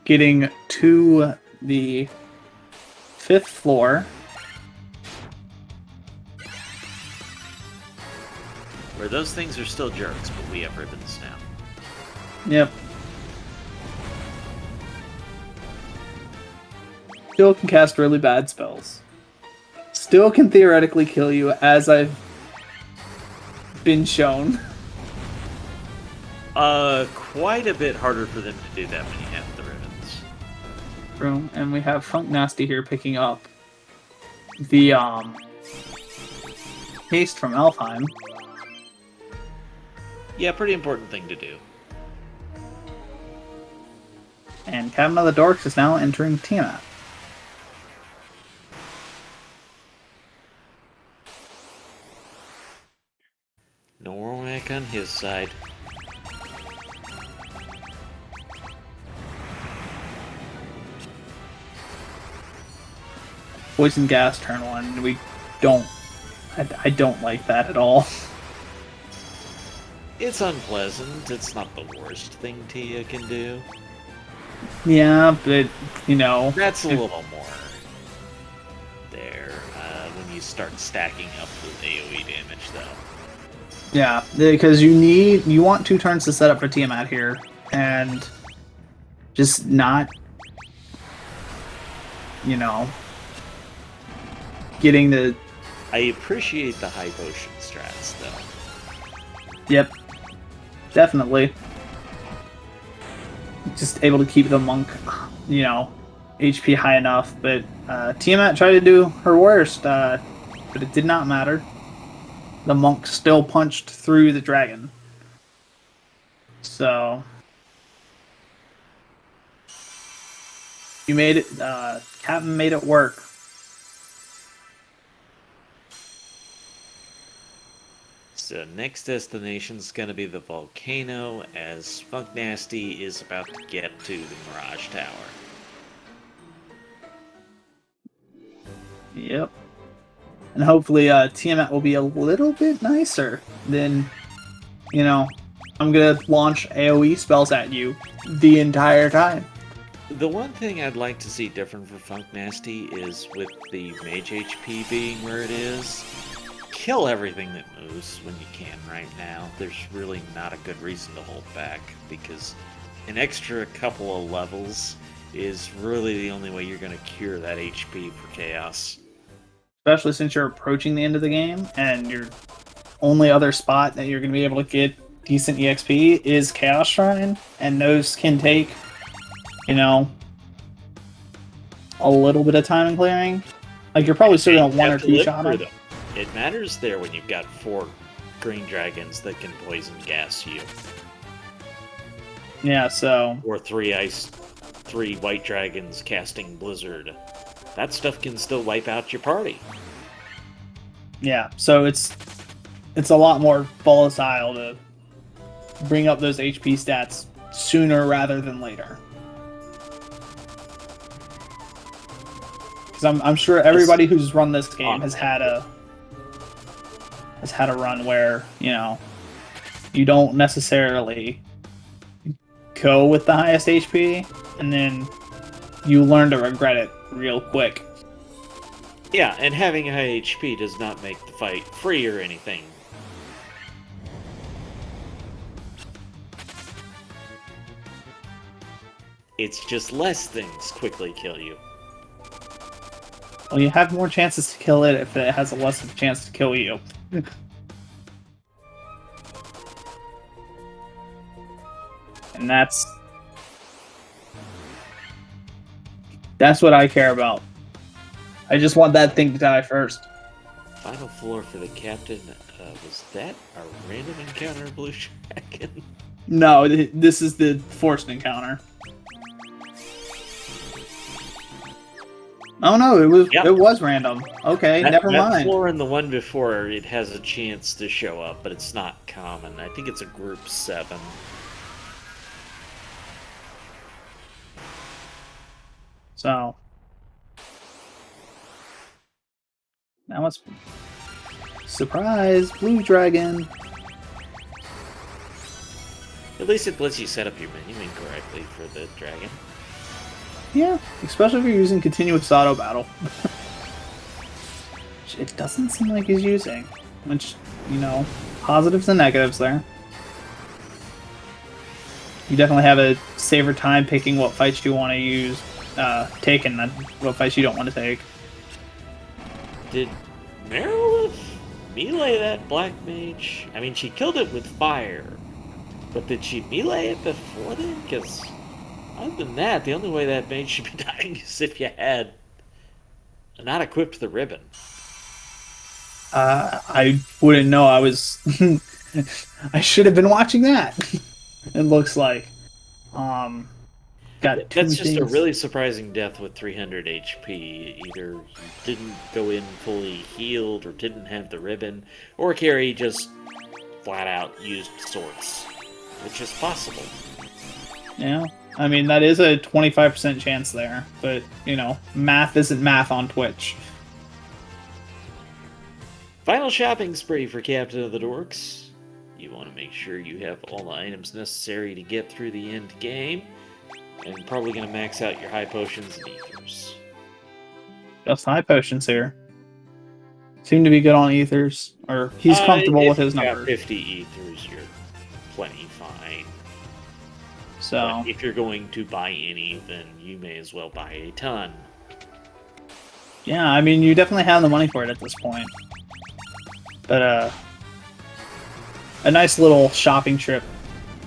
getting to the 5th floor. Where those things are still jerks, but we have ribbons now. Yep. Still can cast really bad spells. Still can theoretically kill you, as I've been shown. Quite a bit harder for them to do that when you have the ribbons. True. And we have Funknasty here picking up the haste from Alfheim. Yeah, pretty important thing to do. And CaptoftheDorks is now entering Tiamat. Normac on his side. Poison gas turn 1. We don't... I don't like that at all. It's unpleasant. It's not the worst thing Tia can do. Yeah, but, you know... That's a little more there when you start stacking up with AoE damage, though. Yeah, because you want 2 turns to set up for Tiamat here, and just not, you know, getting the... I appreciate the high potion strats, though. Yep, definitely. Just able to keep the monk, you know, HP high enough, but Tiamat tried to do her worst, but it did not matter. The monk still punched through the dragon. So... you made it, Captain made it work. So next destination's gonna be the volcano, as Funknasty is about to get to the Mirage Tower. Yep. And hopefully Tiamat will be a little bit nicer than, you know, I'm gonna launch AoE spells at you the entire time. The one thing I'd like to see different for Funknasty is with the mage HP being where it is, kill everything that moves when you can right now. There's really not a good reason to hold back, because an extra couple of levels is really the only way you're going to cure that HP for Chaos. Especially since you're approaching the end of the game, and your only other spot that you're going to be able to get decent EXP is Chaos Shrine, and those can take, you know, a little bit of time in clearing. Like, you're probably still going to 1 or 2 shot them. It matters there when you've got 4 green dragons that can poison gas you. Yeah, so... or 3 white dragons casting Blizzard. That stuff can still wipe out your party. Yeah, so it's a lot more volatile to bring up those HP stats sooner rather than later. Because I'm sure everybody who's run this game has had a run where, you know, you don't necessarily go with the highest HP, and then you learn to regret it real quick. Yeah, and having high HP does not make the fight free or anything. It's just less things quickly kill you. Well, you have more chances to kill it if it has a less of a chance to kill you. And that's That's what I care about. I just want that thing to die first. Final floor for the captain. Was that a random encounter, Blue Dragon? No, this is the forced encounter. Oh no, it was random. Okay, never mind. That floor and the one before, it has a chance to show up, but it's not common. I think it's a group 7. So now it's surprise blue dragon. At least it lets you set up your menu incorrectly for the dragon. Yeah, especially if you're using continuous auto battle. Which it doesn't seem like he's using. Which, you know, positives and negatives there. You definitely have a saver time picking what fights you want to use, take, and what fights you don't want to take. Did Merilith melee that black mage? I mean, she killed it with fire, but did she melee it before then? Because other than that, the only way that mage should be dying is if you had not equipped the ribbon. I wouldn't know. I was... I should have been watching that. It looks like. Got That's just a really surprising death with 300 HP. Either you didn't go in fully healed, or didn't have the ribbon, or Carrie just flat out used swords, which is possible. Yeah, I mean, that is a 25% chance there, but, you know, math isn't math on Twitch. Final shopping spree for Captain of the Dorks. You want to make sure you have all the items necessary to get through the end game, and probably going to max out your high potions and ethers. Just high potions here. Seem to be good on ethers, or he's comfortable with his numbers. If you've got 50 ethers, you're plenty fine. So, but if you're going to buy any, then you may as well buy a ton. Yeah, I mean, you definitely have the money for it at this point. But, a nice little shopping trip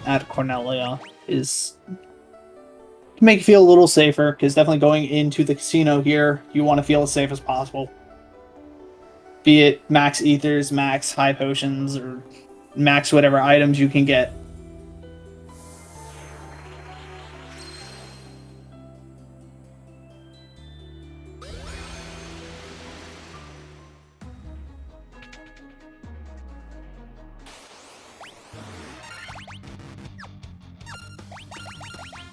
at Cornelia is to make you feel a little safer, because definitely going into the casino here, you want to feel as safe as possible. Be it max ethers, max high potions, or max whatever items you can get.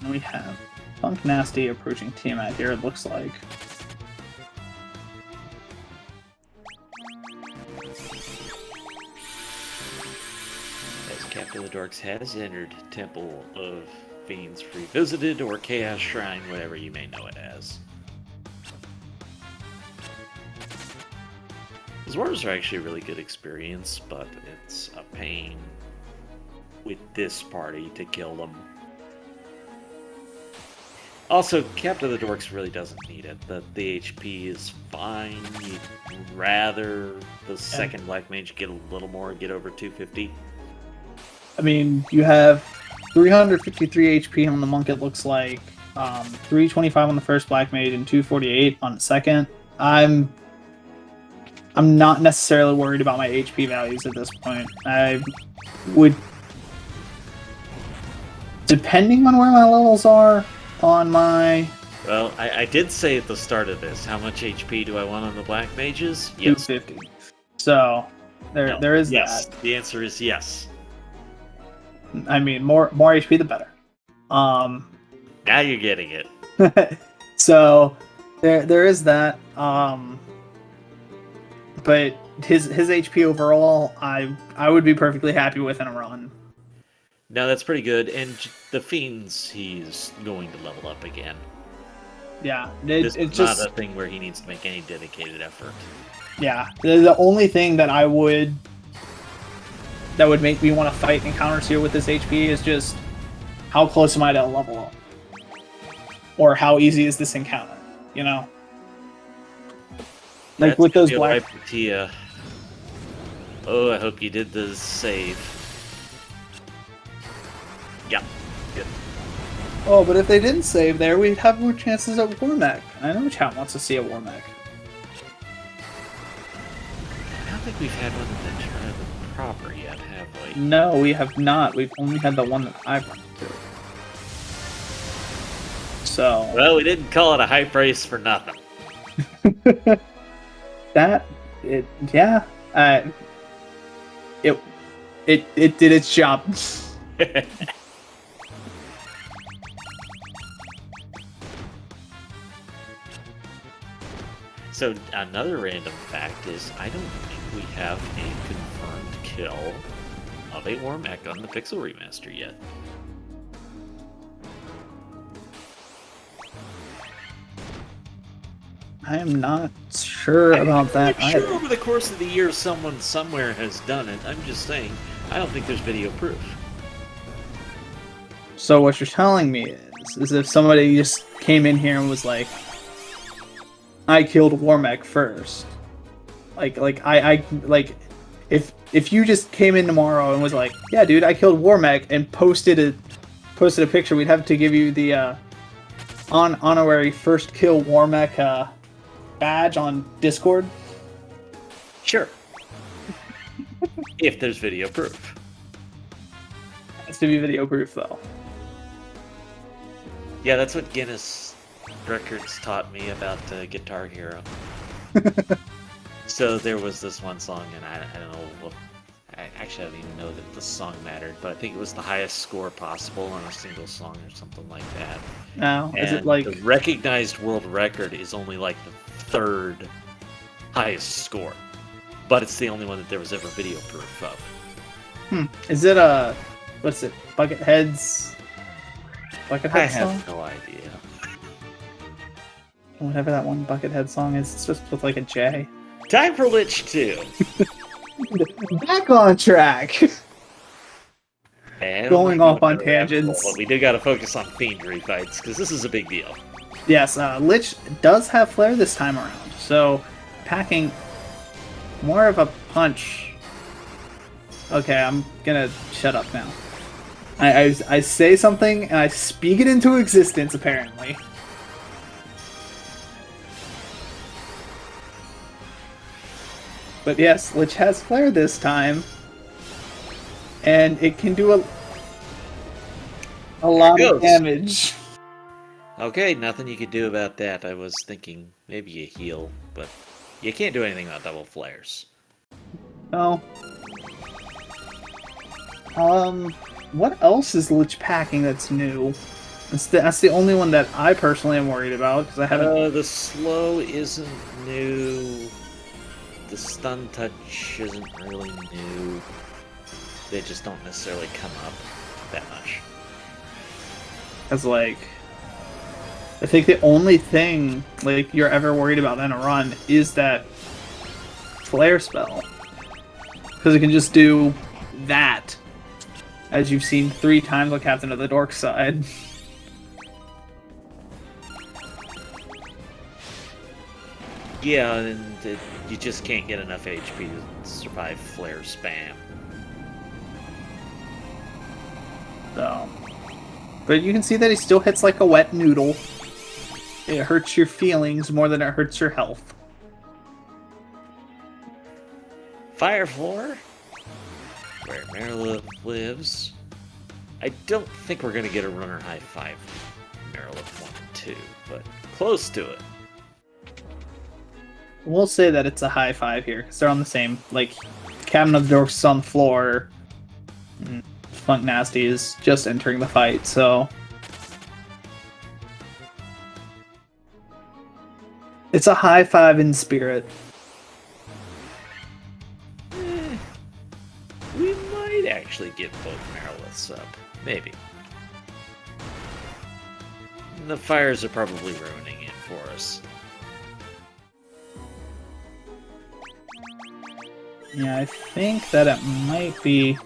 And we have Funknasty approaching Tiamat here, it looks like. As Captain of the Dorks has entered Temple of Fiends Revisited, or Chaos Shrine, whatever you may know it as. The Zwards are actually a really good experience, but it's a pain with this party to kill them. Also, Captain of the Dorks really doesn't need it. The HP is fine. You'd rather the second Black Mage get a little more, get over 250. I mean, you have 353 HP on the Monk, it looks like. 325 on the first Black Mage and 248 on the second. I'm not necessarily worried about my HP values at this point. I would... Depending on where my levels are, on my... Well, I did say at the start of this, how much HP do I want on the Black Mages? Yes. 250. So, there is yes. that. The answer is yes. I mean, more HP the better. Now you're getting it. So, there is that. But his HP overall, I would be perfectly happy with in a run. No, that's pretty good. And the Fiends, he's going to level up again. Yeah, it's just not a thing where he needs to make any dedicated effort. Yeah, the only thing that would make me want to fight encounters here with this HP is just how close am I to a level up, or how easy is this encounter? You know, like with those black. Oh, I hope you did the save. Yeah, good. Oh, but if they didn't save there, we'd have more chances at Warmech. I know chat wants to see a Warmech. I don't think we've had one in the tournament proper yet, have we? No, we have not. We've only had the one that I've run through. So... Well, we didn't call it a hype race for nothing. Yeah. It did its job. So another random fact is I don't think we have a confirmed kill of a Warmech on the Pixel Remaster yet. I am not sure about that I'm sure either. over the course of the year someone somewhere has done it. I'm just saying, I don't think there's video proof. So what you're telling me is if somebody just came in here and was like, I killed Warmech first. If you just came in tomorrow and was like, yeah, dude, I killed Warmech and posted a picture, we'd have to give you the honorary first kill Warmech badge on Discord. Sure. If there's video proof. Has to be video proof though. Yeah, that's what Guinness Records taught me about Guitar Hero. So there was this one song, and I don't know. I don't even know that the song mattered, but I think it was the highest score possible on a single song or something like that. Now, is And it like the recognized world record is only like the third highest score, but it's the only one that there was ever video proof of. Is it what's it? Buckethead's I song? have no idea. Whatever that one Buckethead song is, it's just with like a J. Time for Lich 2. Back on track. And Going we're off on doing a rabbit tangents. hole, but we do got to focus on Fiendry fights because this is a big deal. Yes, Lich does have flare this time around, so packing more of a punch. Okay, I'm gonna shut up now. I say something and I speak it into existence, apparently. But yes, Lich has flare this time, and it can do a lot of damage. Okay, nothing you could do about that. I was thinking maybe a heal, but you can't do anything about double flares. Oh. What else is Lich packing that's new? That's the only one that I personally am worried about, because I haven't... The slow isn't new. The stun touch isn't really new. They just don't necessarily come up that much. Because, like... I think the only thing, like, you're ever worried about in a run is that flare spell. Because it can just do that. As you've seen 3 times on Captain of the Dorks side. Yeah, and you just can't get enough HP to survive flare spam. So. But you can see that he still hits like a wet noodle. It hurts your feelings more than it hurts your health. Fire Floor, where Marilith lives. I don't think we're going to get a runner high 5 Marilith 1 and 2, but close to it. We'll say that it's a high 5 here, because they're on the same, like, Captain of the Dorks is on the floor. Funknasty is just entering the fight, so... It's a high 5 in spirit. We might actually get both Mariliths up. Maybe. The fires are probably ruining it for us. Yeah, I think that it might be...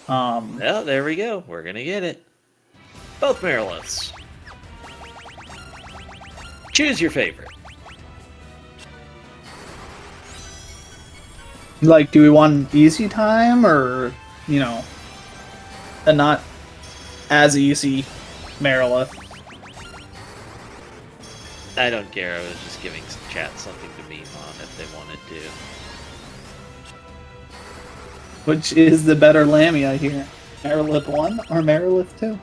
Well, there we go. We're gonna get it. Both Mariliths. Choose your favorite. Like, do we want an easy time, or, you know, a not as easy Marilith. I don't care. I was just giving chat something to meme on if they wanted to. Which is the better Lamia here? Marilith 1 or Marilith 2?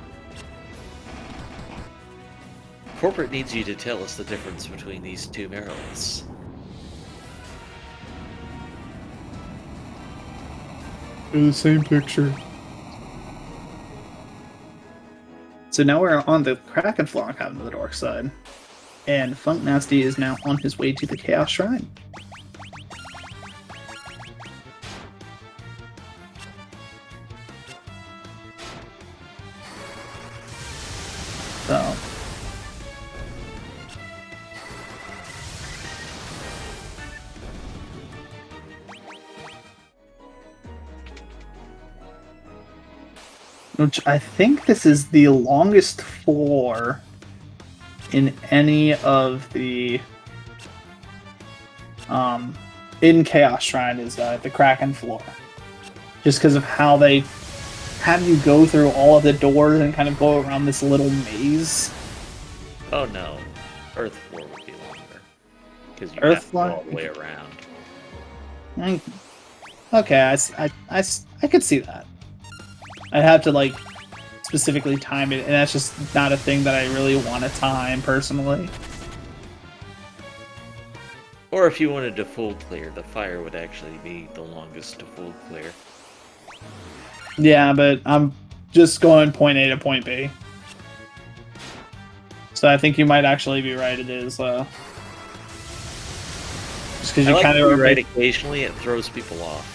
Corporate needs you to tell us the difference between these two Mariliths. They're the same picture. So now we're on the Kraken floor on Captain of the Dork side. And Funknasty is now on his way to the Chaos Shrine. So which I think this is the longest floor in any of the in Chaos Shrine is the Kraken floor. Just because of how they have you go through all of the doors and kind of go around this little maze. Oh no, Earth floor would be longer because you Earth have to floor? go all the way around. Okay, I could see that. I'd have to like specifically time it, and that's just not a thing that I really want to time personally. Or if you wanted to full clear, the fire would actually be the longest to full clear. Yeah, but I'm just going point A to point B. So I think you might actually be right. It is just because you kind of are right. Occasionally, it throws people off.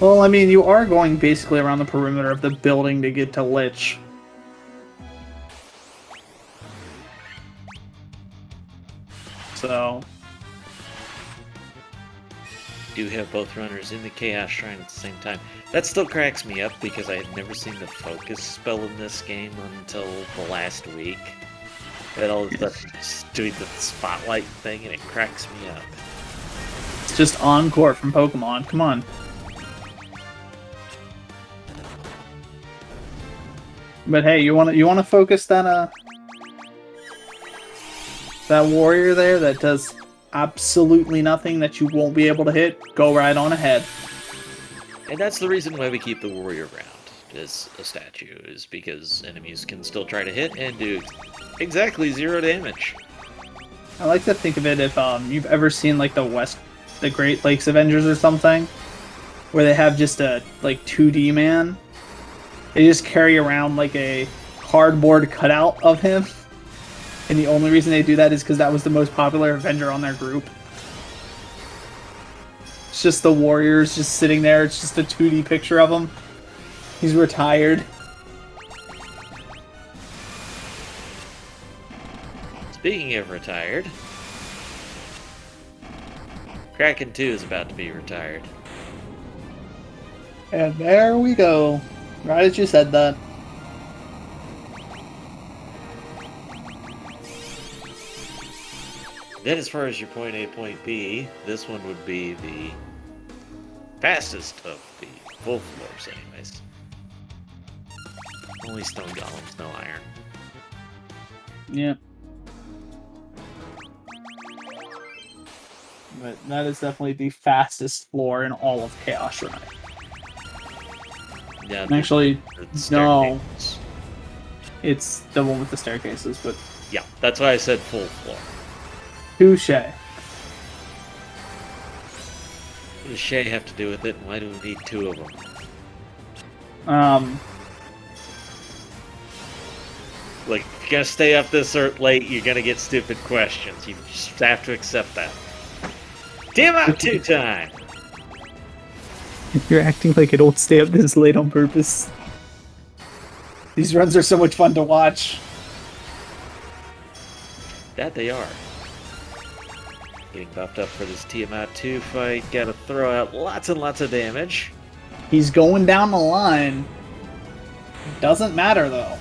Well, I mean, you are going basically around the perimeter of the building to get to Lich. So Do have both runners in the Chaos Shrine at the same time. That still cracks me up because I had never seen the focus spell in this game until the last week. And all of a sudden just doing the spotlight thing, and it cracks me up. it's just Encore from Pokemon. Come on. But hey, you want to focus that that warrior there that does absolutely nothing that you won't be able to hit? Go right on ahead. And that's the reason why we keep the warrior around as a statue, is because enemies can still try to hit and do exactly 0 damage. I like to think of it if you've ever seen like the Great Lakes Avengers or something, where they have just a like 2D man. They just carry around like a cardboard cutout of him, and the only reason they do that is because that was the most popular Avenger on their group. It's just the Warriors just sitting there. It's just a 2D picture of him. He's retired. Speaking of retired, Kraken 2 is about to be retired. And there we go. Right as you said that. Then as far as your point A, point B, this one would be the fastest of the full floors anyways. Only stone golems, no iron. Yeah. But that is definitely the fastest floor in all of Chaos Shrine. Yeah, Actually, the no. staircases. It's the one with the staircases, but Yeah, that's why I said full floor. touche. What does Shay have to do with it, and why do we need 2 of them? Like, if you're gonna stay up this late, you're gonna get stupid questions. You just have to accept that. Damn out 2 time! You're acting like I don't stay up this late on purpose. These runs are so much fun to watch. That they are. Getting buffed up for this Tiamat 2 fight. Gotta throw out lots and lots of damage. He's going down the line. Doesn't matter though.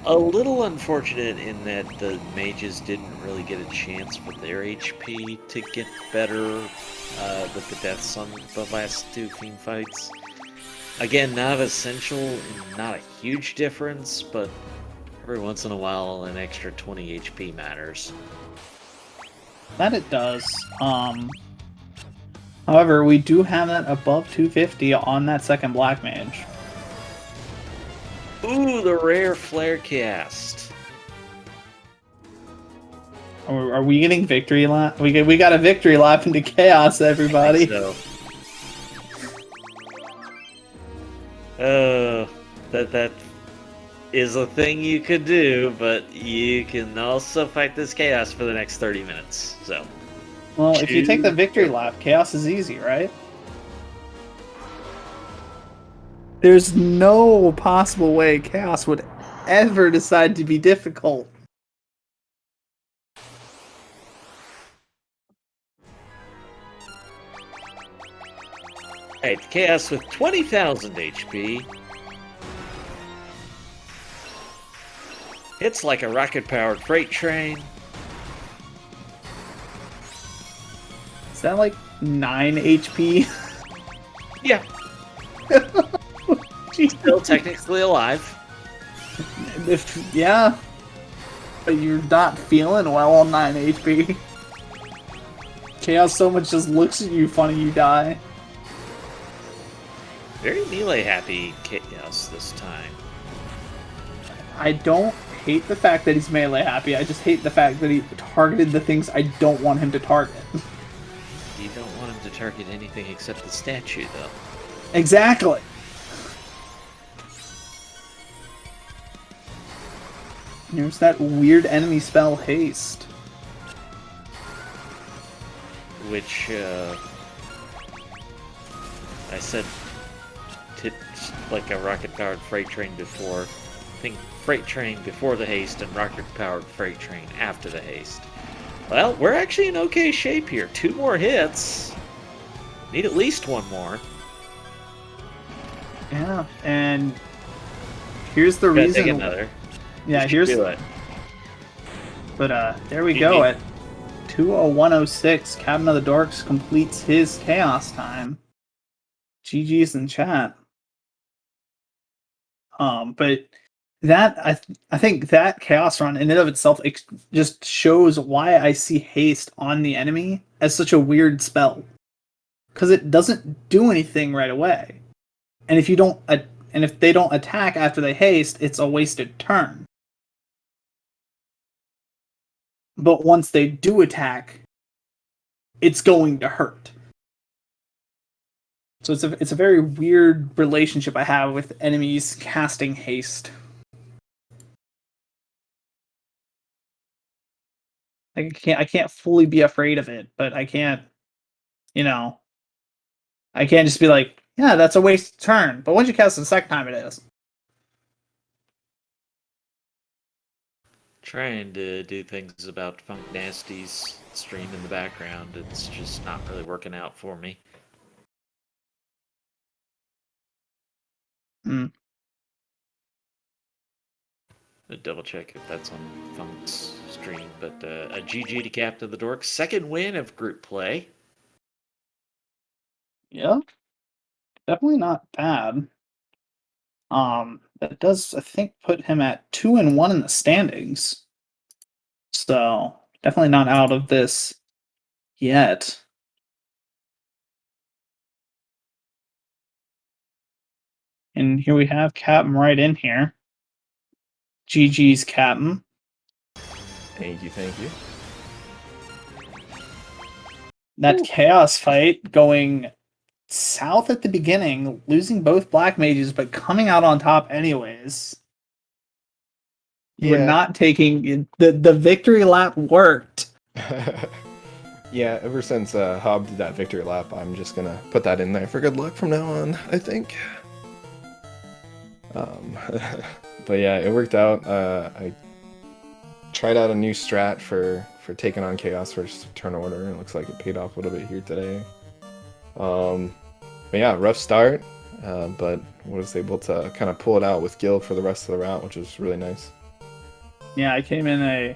A little unfortunate in that the mages didn't really get a chance for their HP to get better with the deaths on the last 2 fiend fights. Again, not essential and not a huge difference, but every once in a while an extra 20 HP matters. That it does. However, we do have that above 250 on that second Black Mage. Ooh, the rare Flare Cast. Are we getting victory lap? We got a victory lap into Chaos, everybody. So, that is a thing you could do, but you can also fight this Chaos for the next 30 minutes. So, Well, if you take the victory lap, Chaos is easy, right? There's no possible way Chaos would ever decide to be difficult. hey, Chaos with 20,000 HP. Hits like a rocket-powered freight train. Is that like 9 HP? Yeah, still technically alive. Yeah. But you're not feeling well on 9 HP. Chaos so much just looks at you funny you die. Very melee happy Chaos this time. I don't hate the fact that he's melee happy, I just hate the fact that he targeted the things I don't want him to target. You don't want him to target anything except the statue, though. Exactly. There's that weird enemy spell, Haste. Which, I said tipped like a rocket-powered freight train before. I think freight train before the haste and rocket-powered freight train after the haste. Well, we're actually in okay shape here. 2 more hits. Need at least 1 more. Yeah, and here's the Gotta reason. take another. Yeah, Just here's. do it. But there we go. At 20106, Captain of the Dorks completes his Chaos time. GG's in chat. But that I think that Chaos run in and of itself just shows why I see haste on the enemy as such a weird spell, because it doesn't do anything right away, and if they don't attack after they haste, it's a wasted turn. But once they do attack, it's going to hurt. So it's a very weird relationship I have with enemies casting haste. Like I can't fully be afraid of it, but I can't, I can't just be like, yeah, that's a wasted turn. But once you cast it the second time, it is. Trying to do things about Funknasty's stream in the background. It's just not really working out for me. Hmm. Double check if that's on Funk's stream, but a GG to Captain of the Dorks. 2nd win of group play. Yeah, definitely not bad. That does, I think, put him at 2-1 in the standings. So definitely not out of this yet. And here we have Captain right in here. GG's Captain. Thank you, thank you. That Chaos fight going south at the beginning, losing both Black Mages, but coming out on top anyways. You were not taking... The victory lap worked. Yeah, ever since Hob did that victory lap, I'm just gonna put that in there for good luck from now on, I think. But yeah, it worked out. I tried out a new strat for taking on Chaos first turn order, and it looks like it paid off a little bit here today. But yeah, rough start, but was able to kind of pull it out with Gil for the rest of the route, which was really nice. Yeah, I came in a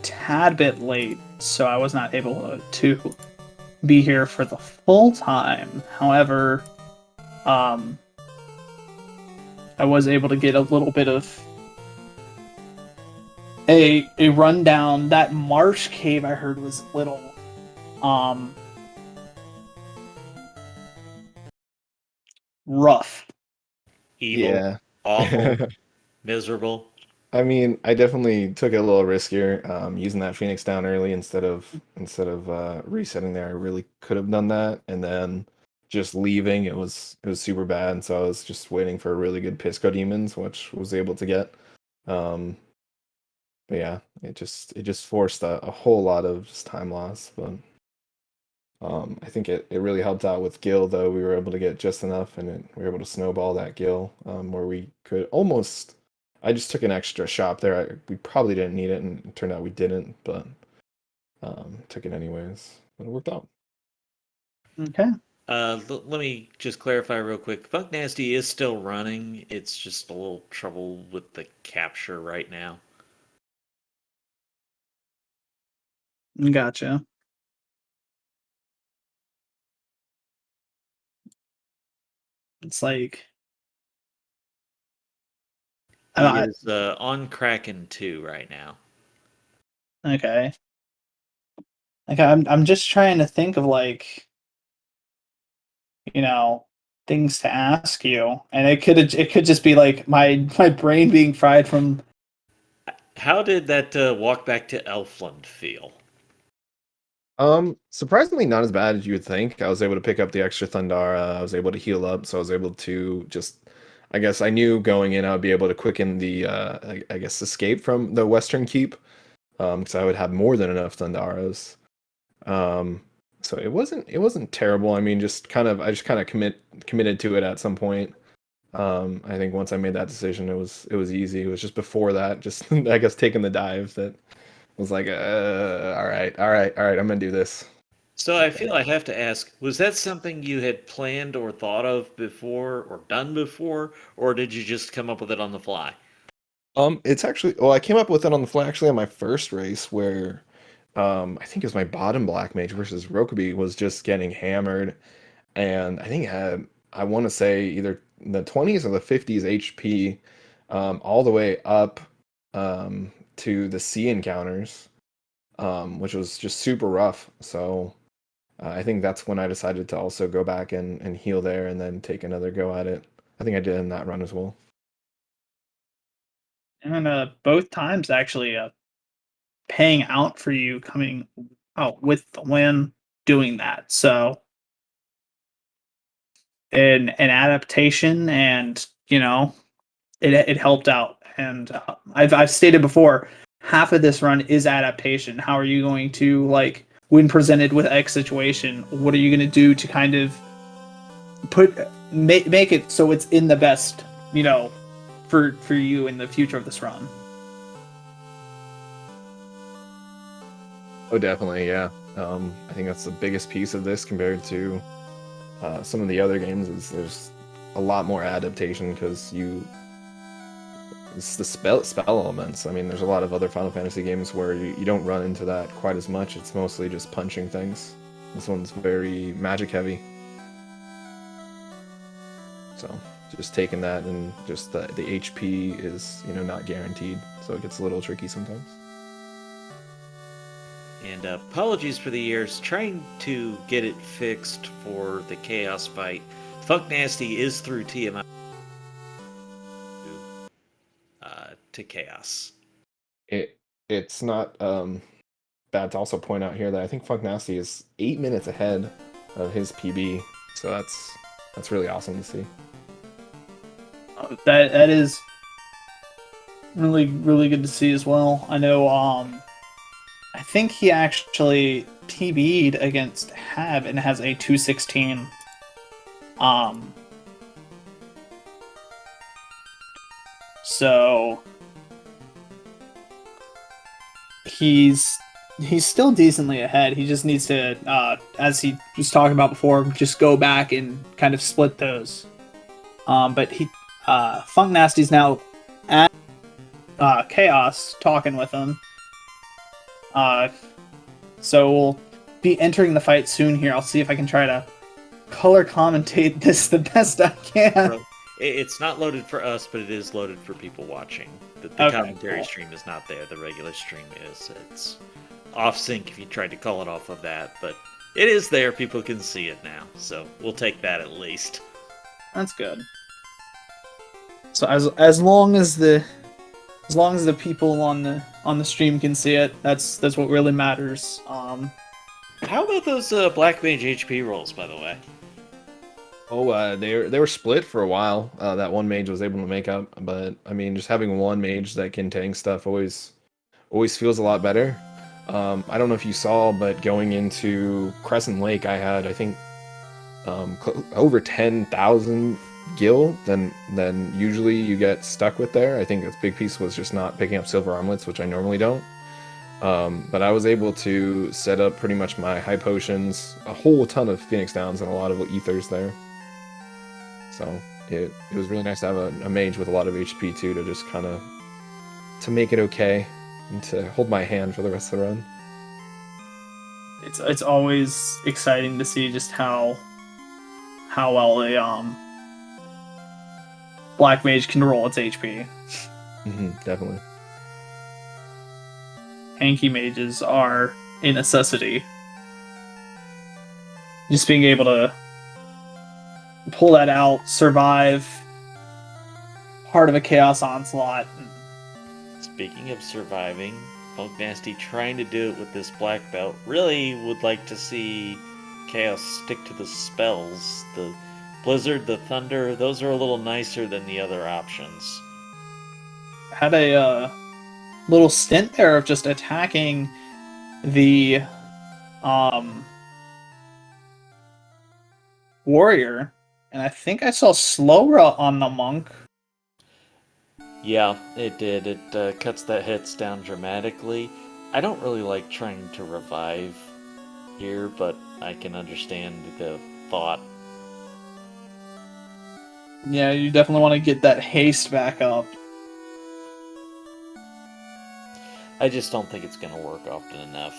tad bit late, so I was not able to be here for the full time. However, I was able to get a little bit of a rundown. That marsh cave I heard was little rough. Evil, Yeah. awful, miserable. I mean, I definitely took it a little riskier, using that Phoenix down early instead of resetting there. I really could have done that, and then just leaving. It was super bad, and so I was just waiting for a really good Pisco Demons, which was able to get. Um, but yeah, it just forced a whole lot of just time loss. But I think it really helped out with Gil, though. We were able to get just enough, and we were able to snowball that Gil, where we could almost. I just took an extra shop there. We probably didn't need it, and it turned out we didn't, but took it anyways. But it worked out. Okay. Let me just clarify real quick. Funknasty is still running. It's just a little trouble with the capture right now. Gotcha. It's like He I, is on Kraken 2 right now. okay. Like I'm just trying to think of like, you know, things to ask you, and it could just be like my brain being fried from. How did that walk back to Elfland feel? Surprisingly not as bad as you would think. I was able to pick up the extra Thundara. I was able to heal up, so I was able to just. I guess I knew going in I would be able to quicken the I guess escape from the Western Keep, because I would have more than enough Thundaras. Um, so it wasn't terrible. I mean, I just kind of committed to it at some point. I think once I made that decision, it was easy. It was just before that, just I guess taking the dive that was like, all right, all right, all right, I'm gonna do this. So I feel I have to ask, was that something you had planned or thought of before or done before, or did you just come up with it on the fly? It's actually, well, I came up with it on the fly actually on my first race where, I think it was my bottom black mage versus Rokubi was just getting hammered, and I think it had, I want to say either the 20s or the 50s HP, all the way up, to the sea encounters, which was just super rough. So I think that's when I decided to also go back and heal there and then take another go at it. I think I did in that run as well. And both times actually paying out for you coming out with the win doing that. So an adaptation, and it helped out. And I've stated before, half of this run is adaptation. How are you going to, like, when presented with X situation, what are you going to do to kind of make it so it's in the best, for you in the future of this run? Oh, definitely, yeah. I think that's the biggest piece of this compared to some of the other games is there's a lot more adaptation because it's the spell elements. I mean, there's a lot of other Final Fantasy games where you don't run into that quite as much. It's mostly just punching things. This one's very magic heavy. So just taking that, and just the HP is not guaranteed, so it gets a little tricky sometimes. And apologies for the years trying to get it fixed for the Chaos fight. Funknasty is through TMI to Chaos. It's not bad to also point out here that I think Funknasty is 8 minutes ahead of his PB, so that's really awesome to see. That is really, really good to see as well. I know I think he actually PB'd against Hab and has a 216. So he's still decently ahead. He just needs to, as he was talking about before, just go back and kind of split those. But Funknasty's now at Chaos talking with him. So we'll be entering the fight soon here. I'll see if I can try to color commentate this the best I can. It's not loaded for us, but it is loaded for people watching. The Okay, commentary cool. stream is not there. The regular stream is. It's off sync if you tried to call it off of that, but it is there. People can see it now, so we'll take that at least. That's good. So as long as the people on the stream can see it, that's what really matters. How about those Black Mage HP rolls, by the way? Oh, they were split for a while. That one mage was able to make up, but I mean, just having one mage that can tank stuff always feels a lot better. I don't know if you saw, but going into Crescent Lake, I had, I think, over 10,000 gil than usually you get stuck with there. I think a big piece was just not picking up silver armlets, which I normally don't. But I was able to set up pretty much my high potions, a whole ton of Phoenix Downs, and a lot of ethers there. So it was really nice to have a mage with a lot of HP too, to just kind of to make it okay and to hold my hand for the rest of the run. It's always exciting to see just how well a Black Mage can roll its HP. Definitely. Tanky mages are a necessity. Just being able to pull that out, survive part of a Chaos Onslaught. Speaking of surviving, Funknasty trying to do it with this black belt. Really would like to see Chaos stick to the spells. The Blizzard, the Thunder, those are a little nicer than the other options. Had a little stint there of just attacking the warrior, and I think I saw Slowra on the monk. Yeah, it did. It cuts that hits down dramatically. I don't really like trying to revive here, but I can understand the thought. Yeah, you definitely want to get that haste back up. I just don't think it's going to work often enough.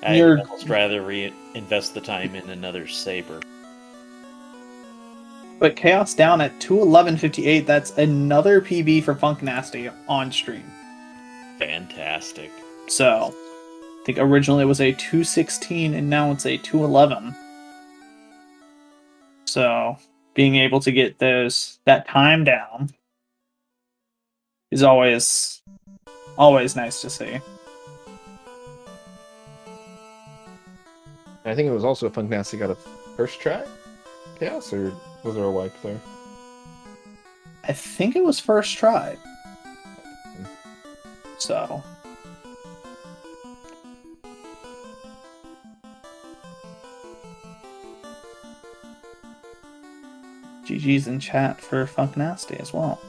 I'd You're- almost rather invest the time in another saber. But Chaos down at 211.58, that's another PB for Funknasty on stream. Fantastic. So, I think originally it was a 216 and now it's a 211. So, being able to get that time down is always nice to see. I think it was also Funknasty got a first try Chaos, or was there a wipe there? I think it was first try. So, GG's in chat for Funknasty as well.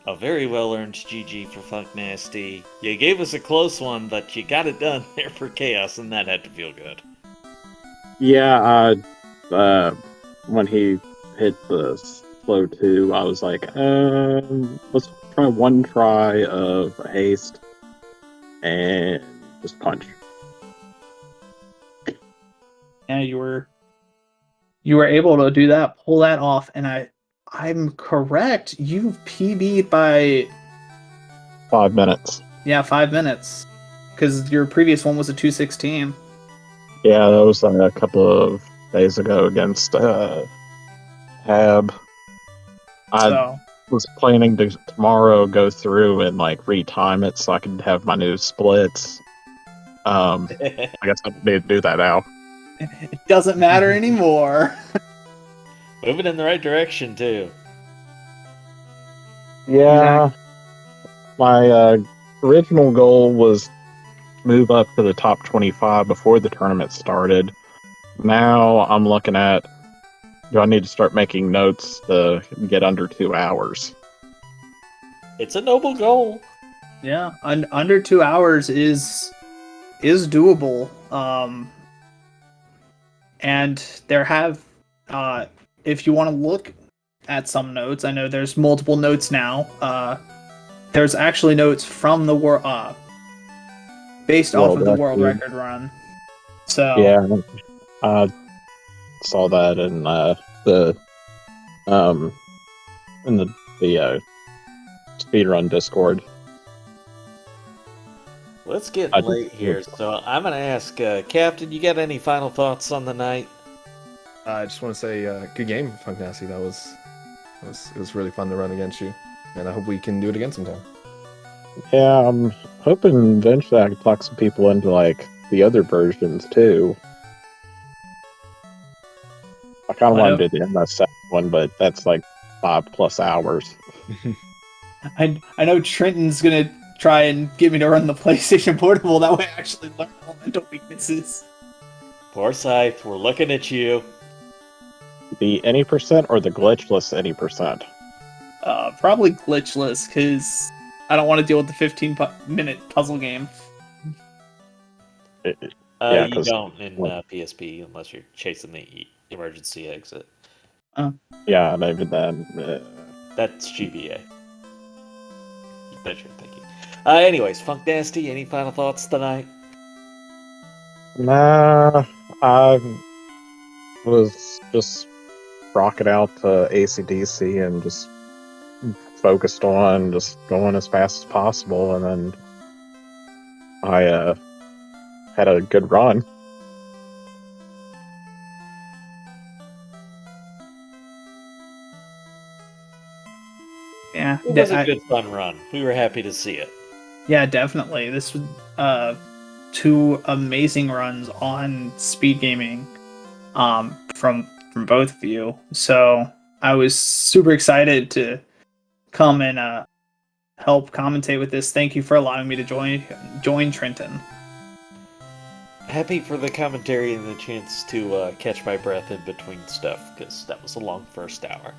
A very well-earned GG for Funknasty. You gave us a close one, but you got it done there for Chaos, and that had to feel good. Yeah, when he hit the slow 2, I was like, let's try one try of haste and just punch. Yeah, you were able to do that, pull that off, and I'm correct. You've PB'd by 5 minutes. Yeah, 5 minutes. Because your previous one was a 216. Yeah, that was a couple of days ago against Hab. I was planning to tomorrow go through and like retime it so I could have my new splits. I guess I need to do that now. It doesn't matter anymore. Moving in the right direction, too. Yeah. My original goal was move up to the top 25 before the tournament started. Now I'm looking at, do I need to start making notes to get under 2 hours? It's a noble goal. Yeah, under 2 hours is doable. And there have, if you want to look at some notes, I know there's multiple notes now. There's actually notes from the based off of the world record run. So yeah, saw that in the speedrun Discord. Let's get I late here, so I'm gonna ask Captain. You got any final thoughts on the night? I just want to say, good game, Funknasty. It was really fun to run against you, and I hope we can do it again sometime. Yeah, I'm hoping eventually I can talk some people into like the other versions too. I kind of want to do the MS7 one, but that's like 5+ hours. I know Trenton's gonna try and get me to run the PlayStation Portable. That way, I actually learn elemental weaknesses. Forsyth, we're looking at you. The any percent or the glitchless any percent? Probably glitchless, because I don't want to deal with the 15-minute puzzle game. Yeah, You don't in PSP unless you're chasing the emergency exit. Yeah, maybe that. That's GBA. That's your thinking. Anyways, Funknasty, any final thoughts tonight? Nah, I was just rocking out to AC/DC and just focused on just going as fast as possible, and then I had a good run. Yeah, It was a good fun run. We were happy to see it. Yeah, definitely. This was 2 amazing runs on SpeedGaming from both of you. So I was super excited to come and help commentate with this. Thank you for allowing me to join Trenton. Happy for the commentary and the chance to catch my breath in between stuff, because that was a long first hour.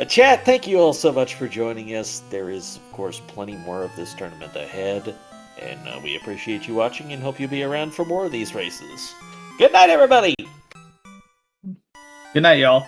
Chat, thank you all so much for joining us. There is, of course, plenty more of this tournament ahead, and we appreciate you watching and hope you'll be around for more of these races. Good night, everybody! Good night, y'all.